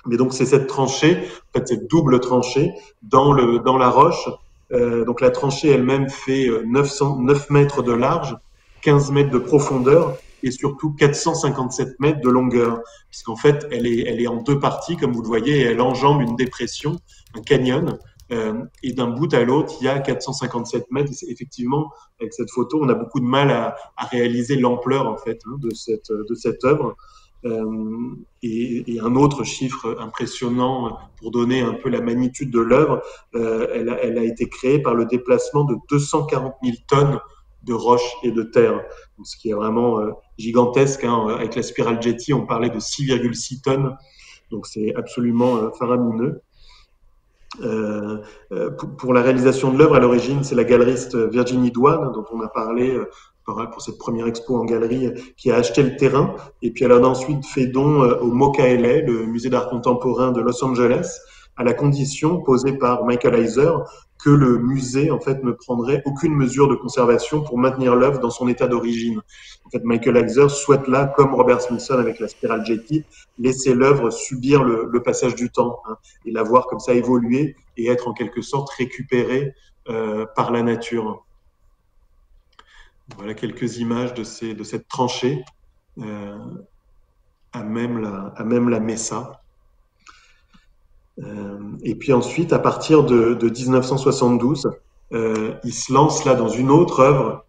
Mais donc c'est cette tranchée, en fait cette double tranchée dans la roche. Donc la tranchée elle-même fait 9 mètres de large, 15 mètres de profondeur et surtout 457 mètres de longueur, puisqu'en fait elle est en 2 parties comme vous le voyez, et elle enjambe une dépression, un canyon. Et d'un bout à l'autre, il y a 457 mètres. Et effectivement, avec cette photo, on a beaucoup de mal à réaliser l'ampleur en fait de cette œuvre. Et un autre chiffre impressionnant pour donner un peu la magnitude de l'œuvre, elle a été créée par le déplacement de 240 000 tonnes de roches et de terre, donc, ce qui est vraiment gigantesque. Avec la Spiral Jetty, on parlait de 6,6 tonnes, donc c'est absolument faramineux. Pour la réalisation de l'œuvre, à l'origine, c'est la galeriste Virginie Douane, dont on a parlé pour cette première expo en galerie, qui a acheté le terrain, et puis elle a ensuite fait don au MoCA, le musée d'art contemporain de Los Angeles, à la condition posée par Michael Heiser que le musée en fait ne prendrait aucune mesure de conservation pour maintenir l'œuvre dans son état d'origine. En fait, Michael Heiser souhaite là, comme Robert Smithson avec la Spiral Jetty, laisser l'œuvre subir le passage du temps, et la voir comme ça évoluer et être en quelque sorte récupérée par la nature. Voilà quelques images de cette tranchée à même la Mesa. Et puis ensuite, à partir de 1972, il se lance là dans une autre œuvre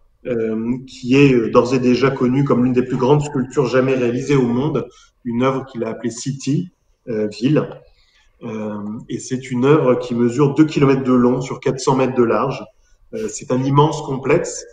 qui est d'ores et déjà connue comme l'une des plus grandes sculptures jamais réalisées au monde, une œuvre qu'il a appelée City, ville. Et c'est une œuvre qui mesure 2 km de long sur 400 mètres de large. C'est un immense complexe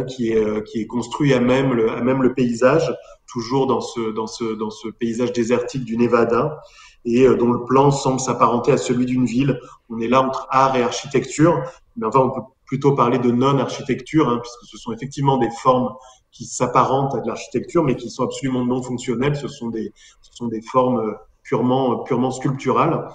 qui est construit à même le paysage, toujours dans ce paysage désertique du Nevada, et dont le plan semble s'apparenter à celui d'une ville. On est là entre art et architecture, mais enfin on peut plutôt parler de non-architecture, puisque ce sont effectivement des formes qui s'apparentent à de l'architecture, mais qui sont absolument non fonctionnelles. Ce sont des formes purement sculpturales.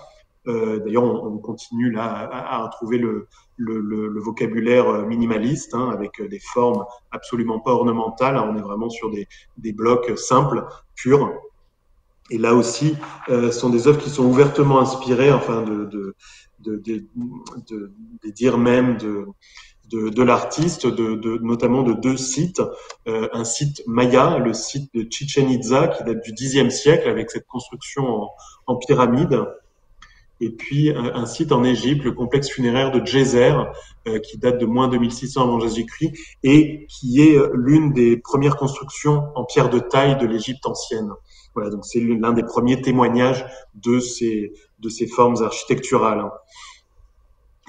D'ailleurs, on continue là à trouver le vocabulaire minimaliste, avec des formes absolument pas ornementales. On est vraiment sur des blocs simples, purs. Et là aussi, ce sont des œuvres qui sont ouvertement inspirées, enfin, des dires même de l'artiste, notamment de 2 sites. Un site maya, le site de Chichen Itza, qui date du Xe siècle, avec cette construction en pyramide. Et puis un site en Égypte, le complexe funéraire de Djéser, qui date de moins 2600 avant Jésus-Christ, et qui est l'une des premières constructions en pierre de taille de l'Égypte ancienne. Voilà, donc c'est l'un des premiers témoignages de ces formes architecturales.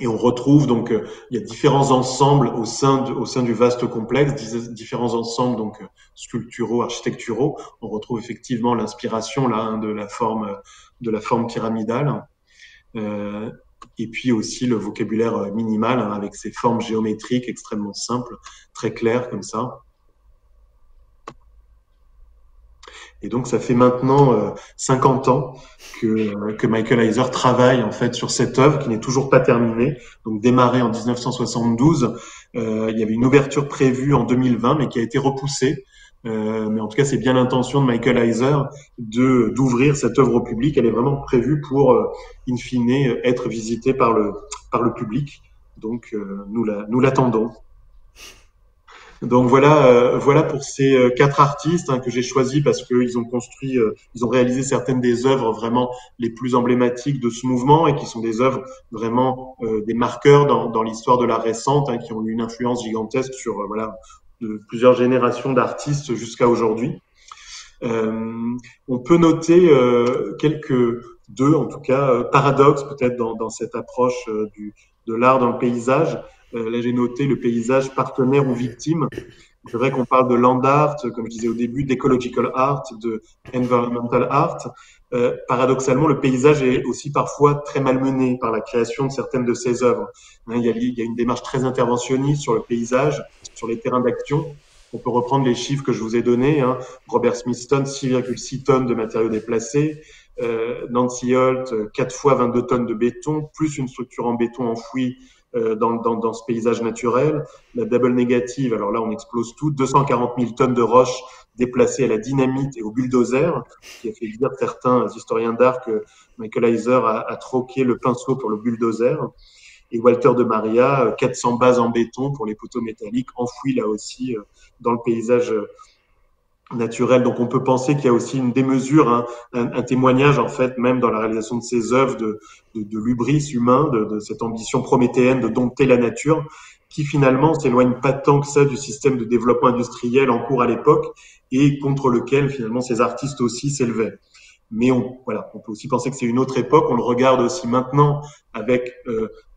Et on retrouve donc, il y a différents ensembles au sein du vaste complexe, différents ensembles donc sculpturaux, architecturaux. On retrouve effectivement l'inspiration là hein, de la forme pyramidale. Euh, et puis aussi le vocabulaire minimal hein, avec ces formes géométriques extrêmement simples, très claires comme ça. Et donc, ça fait maintenant 50 ans que Michael Heiser travaille en fait sur cette œuvre qui n'est toujours pas terminée. Donc, démarrée en 1972, il y avait une ouverture prévue en 2020, mais qui a été repoussée. Mais en tout cas, c'est bien l'intention de Michael Heiser d'ouvrir cette œuvre au public. Elle est vraiment prévue pour, in fine, être visitée par le public. Donc, nous l'attendons. Donc voilà pour ces 4 artistes hein, que j'ai choisis parce qu'ils ont construit, ils ont réalisé certaines des œuvres vraiment les plus emblématiques de ce mouvement et qui sont des œuvres vraiment des marqueurs dans l'histoire de l'art récente, hein, qui ont eu une influence gigantesque sur voilà de plusieurs générations d'artistes jusqu'à aujourd'hui. On peut noter deux en tout cas paradoxes peut-être dans cette approche de l'art dans le paysage. Là, j'ai noté le paysage partenaire ou victime. C'est vrai qu'on parle de land art, comme je disais au début, d'ecological art, de environmental art. Paradoxalement, le paysage est aussi parfois très malmené par la création de certaines de ses œuvres. Hein, il y a une démarche très interventionniste sur le paysage, sur les terrains d'action. On peut reprendre les chiffres que je vous ai donnés. Hein. Robert Smithson, 6,6 tonnes de matériaux déplacés. Nancy Holt, 4 fois 22 tonnes de béton, plus une structure en béton enfouie dans ce paysage naturel. La double négative, alors là on explose tout, 240 000 tonnes de roches déplacées à la dynamite et au bulldozer, qui a fait dire certains historiens d'art que Michael Heiser a troqué le pinceau pour le bulldozer. Et Walter de Maria, 400 bases en béton pour les poteaux métalliques, enfouis là aussi dans le paysage naturel. Donc on peut penser qu'il y a aussi une démesure, hein, un témoignage en fait, même dans la réalisation de ces œuvres, de l'hubris humain, de cette ambition prométhéenne de dompter la nature, qui finalement s'éloigne pas tant que ça du système de développement industriel en cours à l'époque et contre lequel finalement ces artistes aussi s'élevaient. Mais on peut aussi penser que c'est une autre époque. On le regarde aussi maintenant avec,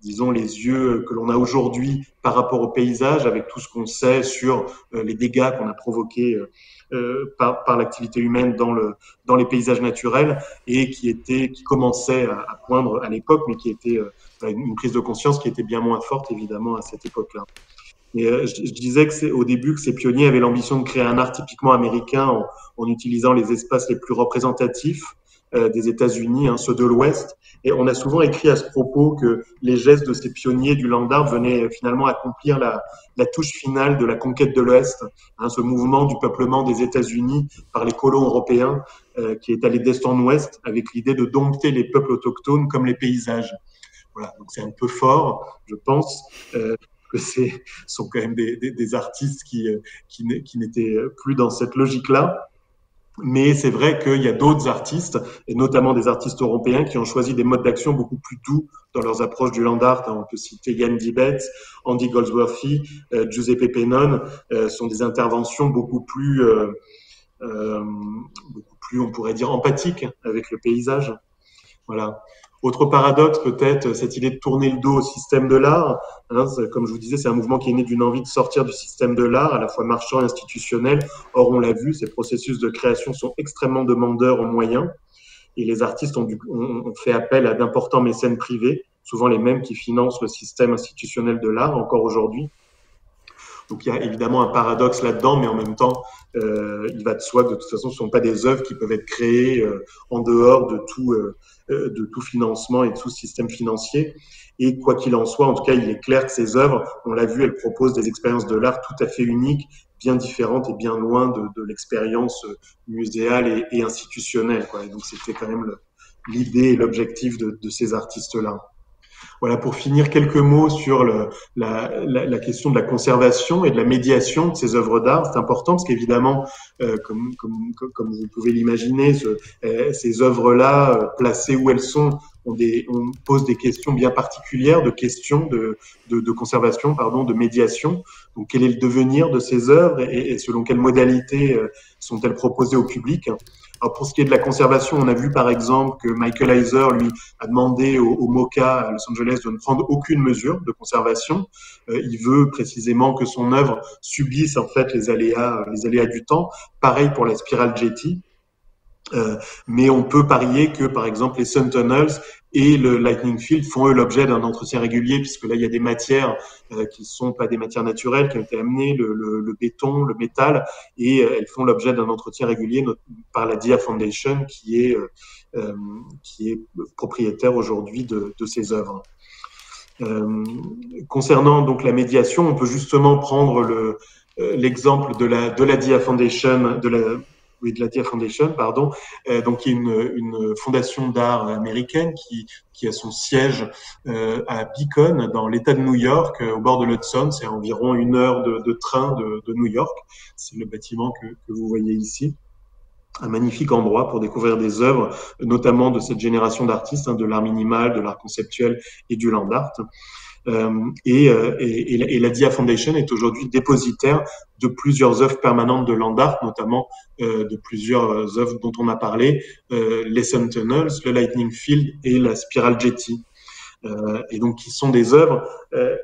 disons, les yeux que l'on a aujourd'hui par rapport au paysage, avec tout ce qu'on sait sur les dégâts qu'on a provoqués par l'activité humaine dans les paysages naturels et qui commençait à poindre à l'époque, mais qui était une prise de conscience qui était bien moins forte évidemment à cette époque-là. Et je disais au début que ces pionniers avaient l'ambition de créer un art typiquement américain en utilisant les espaces les plus représentatifs des États-Unis, hein, ceux de l'Ouest. Et on a souvent écrit à ce propos que les gestes de ces pionniers du land art venaient finalement accomplir la touche finale de la conquête de l'Ouest, hein, ce mouvement du peuplement des États-Unis par les colons européens qui est allé d'Est en Ouest avec l'idée de dompter les peuples autochtones comme les paysages. Voilà, donc c'est un peu fort, je pense. Que sont quand même des artistes qui n'étaient plus dans cette logique-là. Mais c'est vrai qu'il y a d'autres artistes, et notamment des artistes européens, qui ont choisi des modes d'action beaucoup plus doux dans leurs approches du land art. On peut citer Ian Dibbets, Andy Goldsworthy, Giuseppe Pennone, sont des interventions beaucoup plus, on pourrait dire, empathiques avec le paysage. Voilà. Autre paradoxe, peut-être, cette idée de tourner le dos au système de l'art. Hein, comme je vous disais, c'est un mouvement qui est né d'une envie de sortir du système de l'art, à la fois marchand et institutionnel. Or, on l'a vu, ces processus de création sont extrêmement demandeurs en moyens. Et les artistes ont fait appel à d'importants mécènes privés, souvent les mêmes qui financent le système institutionnel de l'art encore aujourd'hui. Donc il y a évidemment un paradoxe là-dedans, mais en même temps, il va de soi que de toute façon, ce ne sont pas des œuvres qui peuvent être créées en dehors de tout financement et de tout système financier. Et quoi qu'il en soit, en tout cas, il est clair que ces œuvres, on l'a vu, elles proposent des expériences de l'art tout à fait uniques, bien différentes et bien loin de l'expérience muséale et institutionnelle, quoi. Et donc c'était quand même l'idée et l'objectif de ces artistes-là. Voilà, pour finir, quelques mots sur la question de la conservation et de la médiation de ces œuvres d'art. C'est important parce qu'évidemment, comme vous pouvez l'imaginer, ces œuvres-là, placées où elles sont, on pose des questions bien particulières, de questions de conservation, pardon, de médiation. Donc, quel est le devenir de ces œuvres et selon quelles modalités sont-elles proposées au public? Alors, pour ce qui est de la conservation, on a vu par exemple que Michael Heiser, lui, a demandé au MoCA à Los Angeles de ne prendre aucune mesure de conservation. Il veut précisément que son œuvre subisse en fait les aléas du temps. Pareil pour la spirale Getty. Mais on peut parier que, par exemple, les Sun Tunnels et le Lightning Field font eux l'objet d'un entretien régulier, puisque là, il y a des matières qui sont pas des matières naturelles, qui ont été amenées, le béton, le métal, et elles font l'objet d'un entretien régulier par la Dia Foundation, qui est propriétaire aujourd'hui de ces œuvres. Concernant donc la médiation, on peut justement prendre l'exemple de la Dia Foundation, de la Dia Foundation, pardon, donc qui est une fondation d'art américaine qui a son siège à Beacon, dans l'État de New York, au bord de l'Hudson. C'est à environ 1 heure de train de New York. C'est le bâtiment que vous voyez ici. Un magnifique endroit pour découvrir des œuvres, notamment de cette génération d'artistes, de l'art minimal, de l'art conceptuel et du land art. Et la Dia Foundation est aujourd'hui dépositaire de plusieurs œuvres permanentes de land art, notamment de plusieurs œuvres dont on a parlé, les Sun Tunnels, le Lightning Field et la Spiral Jetty. Et donc qui sont des œuvres,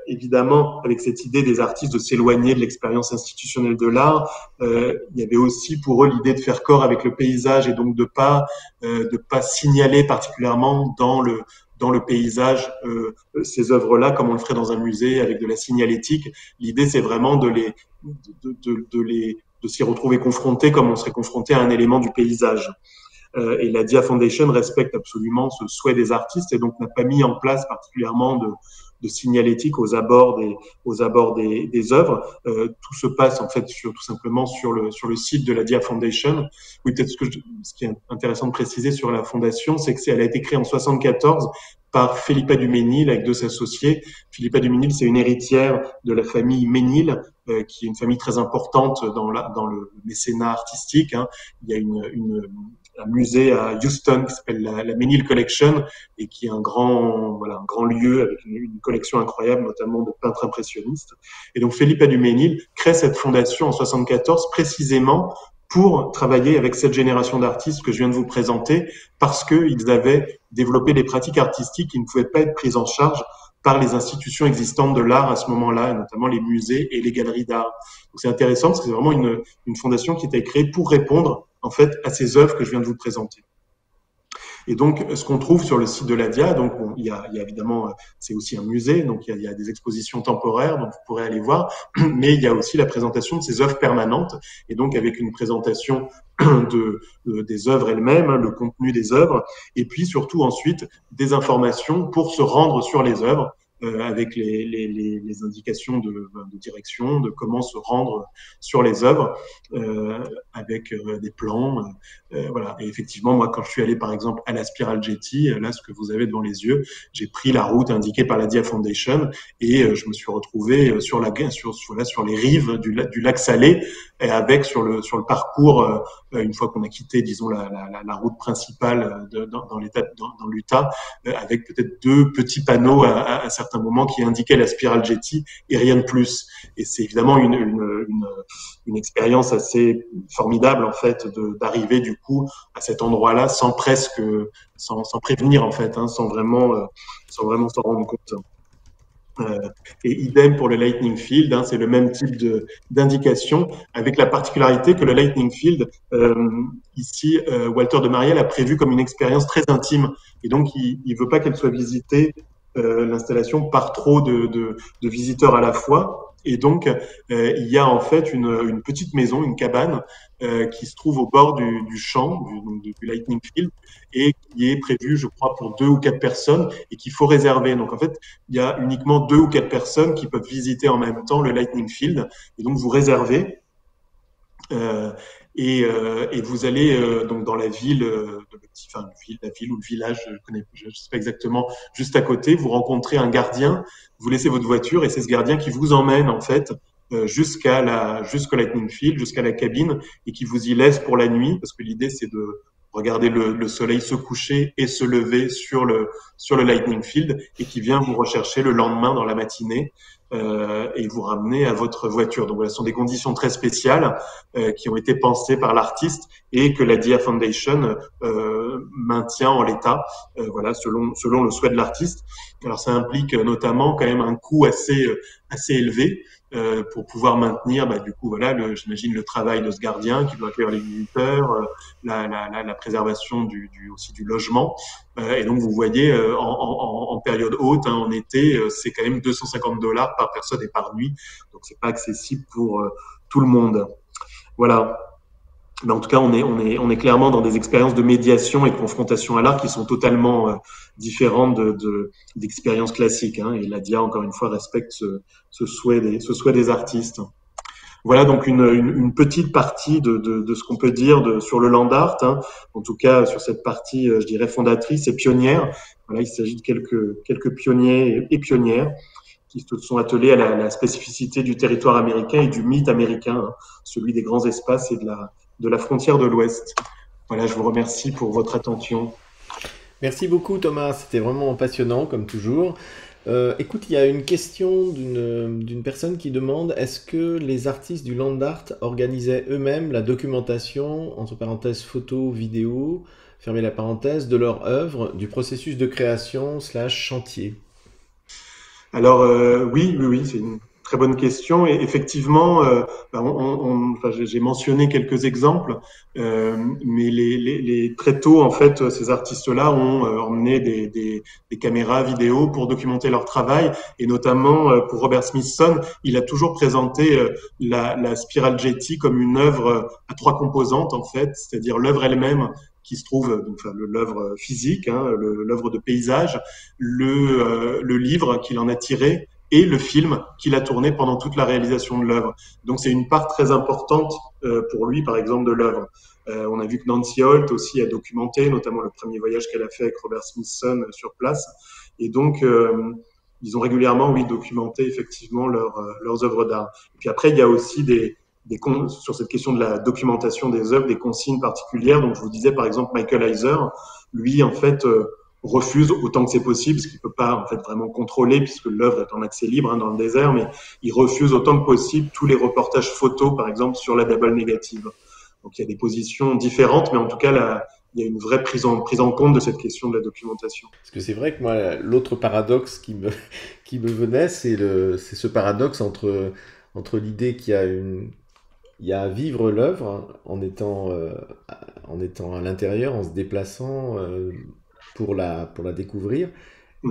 évidemment, avec cette idée des artistes de s'éloigner de l'expérience institutionnelle de l'art. Il y avait aussi pour eux l'idée de faire corps avec le paysage et donc de pas signaler particulièrement dans le paysage ces œuvres-là comme on le ferait dans un musée avec de la signalétique. L'idée, c'est vraiment de s'y retrouver confrontés comme on serait confronté à un élément du paysage. Et la Dia Foundation respecte absolument ce souhait des artistes et donc n'a pas mis en place particulièrement de signalétique aux abords des œuvres. Tout se passe en fait tout simplement sur le site de la Dia Foundation. Oui, peut-être ce qui est intéressant de préciser sur la fondation, c'est que elle a été créée en 74 par Felipa Duménil avec 2 associés. Felipa Duménil, c'est une héritière de la famille Ménil, qui est une famille très importante dans le mécénat artistique. Il y a un musée à Houston qui s'appelle la Ménil Collection et qui est un grand lieu avec une collection incroyable, notamment de peintres impressionnistes. Et donc, Felipa Duménil crée cette fondation en 74 précisément pour travailler avec cette génération d'artistes que je viens de vous présenter, parce qu'ils avaient développé des pratiques artistiques qui ne pouvaient pas être prises en charge par les institutions existantes de l'art à ce moment-là, notamment les musées et les galeries d'art. Donc c'est intéressant parce que c'est vraiment une fondation qui a été créée pour répondre en fait à ces œuvres que je viens de vous présenter. Et donc, ce qu'on trouve sur le site de la Dia, donc il y a évidemment, c'est aussi un musée, donc il y a des expositions temporaires, donc vous pourrez aller voir, mais il y a aussi la présentation de ces œuvres permanentes, et donc avec une présentation des œuvres elles-mêmes, le contenu des œuvres, et puis surtout ensuite des informations pour se rendre sur les œuvres, avec les indications de direction, de comment se rendre sur les œuvres, avec des plans. Voilà. Et effectivement, moi, quand je suis allé, par exemple, à la Spiral Jetty, là, ce que vous avez devant les yeux, j'ai pris la route indiquée par la Dia Foundation et je me suis retrouvé sur les rives du lac Salé, et avec sur le parcours, une fois qu'on a quitté, disons, la route principale dans l'Utah, avec peut-être 2 petits panneaux à certains moments qui indiquaient la Spiral Jetty et rien de plus. Et c'est évidemment une expérience assez formidable en fait d'arriver du coup à cet endroit-là sans prévenir en fait, sans vraiment s'en rendre compte. Et idem pour le Lightning Field, c'est le même type d'indication, avec la particularité que le Lightning Field, ici, Walter de Mariel a prévu comme une expérience très intime, et donc il veut pas qu'elle soit visitée, l'installation, par trop de visiteurs à la fois. Et donc, il y a en fait une petite maison, une cabane, qui se trouve au bord du champ, du Lightning Field, et qui est prévue, je crois, pour 2 ou 4 personnes, et qu'il faut réserver. Donc, en fait, il y a uniquement 2 ou 4 personnes qui peuvent visiter en même temps le Lightning Field, et donc vous réservez. Et vous allez donc dans la ville, la ville ou le village, je sais pas exactement, juste à côté, vous rencontrez un gardien, vous laissez votre voiture et c'est ce gardien qui vous emmène en fait jusqu'au Lightning Field, jusqu'à la cabine et qui vous y laisse pour la nuit, parce que l'idée c'est regarder le soleil se coucher et se lever sur le Lightning Field et qui vient vous rechercher le lendemain dans la matinée et vous ramener à votre voiture. Donc voilà, ce sont des conditions très spéciales qui ont été pensées par l'artiste et que la Dia Foundation maintient en l'état, voilà, selon le souhait de l'artiste. Alors ça implique notamment quand même un coût assez élevé pour pouvoir maintenir, du coup, voilà, j'imagine le travail de ce gardien qui doit accueillir les visiteurs, la préservation aussi du logement. Et donc, vous voyez, en période haute, hein, en été, c'est quand même $250 par personne et par nuit. Donc, c'est pas accessible pour tout le monde. Voilà. Mais en tout cas, on est clairement dans des expériences de médiation et de confrontation à l'art qui sont totalement différentes d'expériences classiques. Hein, et la DIA, encore une fois, respecte ce souhait des artistes. Voilà donc une petite partie de ce qu'on peut dire sur le land art, hein, en tout cas sur cette partie, je dirais, fondatrice et pionnière. Voilà, il s'agit de quelques pionniers et pionnières qui se sont attelés à la spécificité du territoire américain et du mythe américain, hein, celui des grands espaces et de la frontière de l'Ouest. Voilà, je vous remercie pour votre attention. Merci beaucoup Thomas, c'était vraiment passionnant comme toujours. Écoute, il y a une question d'une personne qui demande est-ce que les artistes du land art organisaient eux-mêmes la documentation, entre parenthèses photo, vidéo, fermez la parenthèse, de leur œuvre, du processus de création / chantier? Alors oui, c'est une très bonne question. Et effectivement, j'ai mentionné quelques exemples, mais très tôt, en fait, ces artistes-là ont emmené des caméras vidéo pour documenter leur travail. Et notamment, pour Robert Smithson, il a toujours présenté la Spiral Jetty comme une œuvre à 3 composantes, en fait, c'est-à-dire l'œuvre elle-même qui se trouve, enfin, l'œuvre physique, hein, l'œuvre de paysage, le livre qu'il en a tiré et le film qu'il a tourné pendant toute la réalisation de l'œuvre. Donc c'est une part très importante pour lui, par exemple, de l'œuvre. On a vu que Nancy Holt aussi a documenté, notamment le premier voyage qu'elle a fait avec Robert Smithson sur place. Et donc, ils ont régulièrement, oui, documenté effectivement leurs œuvres d'art. Et puis après, il y a aussi sur cette question de la documentation des œuvres, des consignes particulières. Donc, je vous disais, par exemple, Michael Heiser, lui, en fait, refuse autant que c'est possible, parce qu'il peut pas, en fait, vraiment contrôler, puisque l'œuvre est en accès libre, hein, dans le désert, mais il refuse autant que possible tous les reportages photos, par exemple, sur la double négative. Donc, il y a des positions différentes, mais en tout cas, il y a une vraie prise en compte de cette question de la documentation. Parce que c'est vrai que moi, l'autre paradoxe qui me venait, c'est ce paradoxe entre l'idée il y a à vivre l'œuvre en étant à l'intérieur, en se déplaçant pour la découvrir,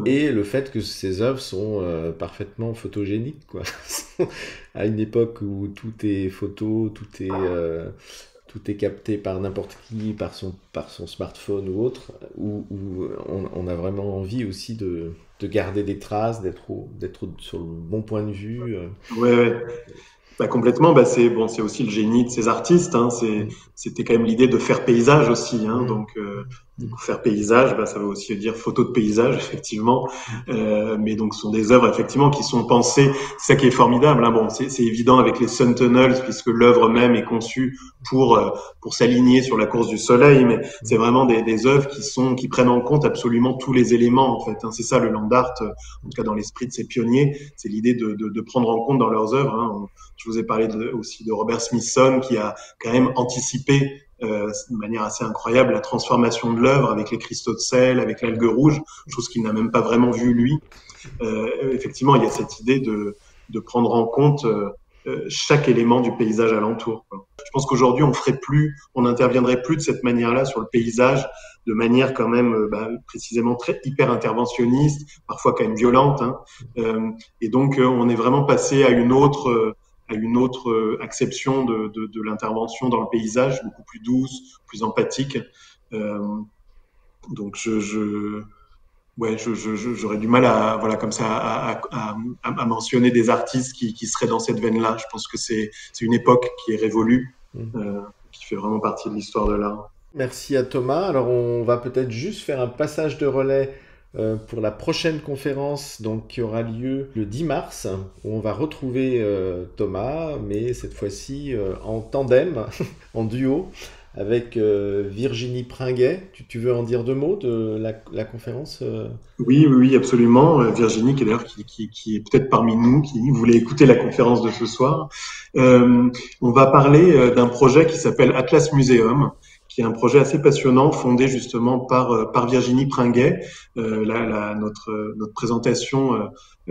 et le fait que ces œuvres sont parfaitement photogéniques, quoi. À une époque où tout est photo, tout est capté par n'importe qui, par son smartphone ou autre, où on a vraiment envie aussi de garder des traces, d'être sur le bon point de vue. Ouais. Complètement. C'est aussi le génie de ces artistes. Hein. C'était quand même l'idée de faire paysage aussi. Hein. Donc faire paysage, ça veut aussi dire photo de paysage, effectivement. Mais donc ce sont des œuvres effectivement qui sont pensées. C'est ça qui est formidable. Hein. Bon, c'est évident avec les Sun Tunnels, puisque l'œuvre même est conçue pour s'aligner sur la course du soleil. Mais c'est vraiment des œuvres qui prennent en compte absolument tous les éléments, en fait. Hein. C'est ça le land art, en tout cas dans l'esprit de ces pionniers. C'est l'idée de prendre en compte dans leurs œuvres. Hein. Je vous ai parlé aussi de Robert Smithson qui a quand même anticipé de manière assez incroyable la transformation de l'œuvre avec les cristaux de sel, avec l'algue rouge, chose qu'il n'a même pas vraiment vue lui. Effectivement, il y a cette idée de prendre en compte chaque élément du paysage alentour, quoi. Je pense qu'aujourd'hui, on n'interviendrait plus de cette manière-là sur le paysage, de manière quand même précisément très hyper interventionniste, parfois quand même violente. Hein. Et donc, on est vraiment passé à une autre acception de l'intervention dans le paysage, beaucoup plus douce, plus empathique. Donc j'aurais du mal à mentionner des artistes qui seraient dans cette veine-là. Je pense que c'est une époque qui est révolue, qui fait vraiment partie de l'histoire de l'art. Merci à Thomas. Alors on va peut-être juste faire un passage de relais pour la prochaine conférence, donc, qui aura lieu le 10 mars, où on va retrouver Thomas, mais cette fois-ci en tandem, en duo, avec Virginie Pringuet. Tu veux en dire deux mots de la conférence Oui, oui, oui, absolument. Virginie, qui est d'ailleurs qui est peut-être parmi nous, qui voulait écouter la conférence de ce soir. On va parler d'un projet qui s'appelle Atlas Museum, qui est un projet assez passionnant, fondé justement par Virginie Pringuet. Notre présentation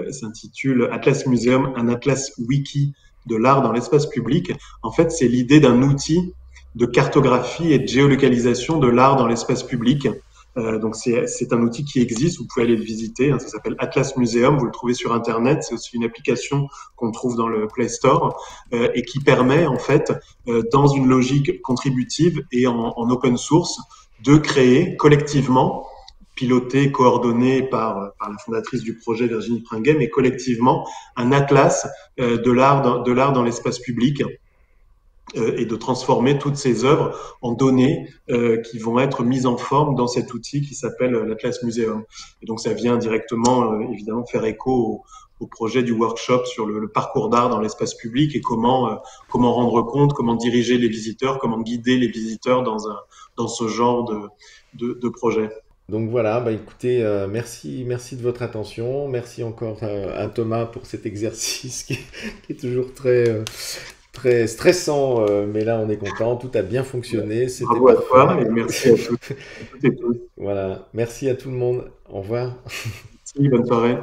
s'intitule Atlas Museum, un atlas wiki de l'art dans l'espace public. En fait, c'est l'idée d'un outil de cartographie et de géolocalisation de l'art dans l'espace public. Donc c'est un outil qui existe, vous pouvez aller le visiter, hein, ça s'appelle Atlas Museum, vous le trouvez sur Internet, c'est aussi une application qu'on trouve dans le Play Store et qui permet en fait, dans une logique contributive et en open source, de créer collectivement, piloté, coordonné par la fondatrice du projet Virginie Pringuet, mais collectivement un atlas de l'art dans l'espace public et de transformer toutes ces œuvres en données qui vont être mises en forme dans cet outil qui s'appelle l'Atlas Museum. Et donc ça vient directement évidemment faire écho au projet du workshop sur le parcours d'art dans l'espace public et comment rendre compte, comment diriger les visiteurs, comment guider les visiteurs dans ce genre de projet. Donc voilà, bah écoutez, merci de votre attention. Merci encore à Thomas pour cet exercice qui est toujours très stressant, mais là on est content, tout a bien fonctionné, c'était Bravo à toi parfait. et merci à toutes et tous. Voilà, merci à tout le monde. Au revoir. Merci, bonne soirée.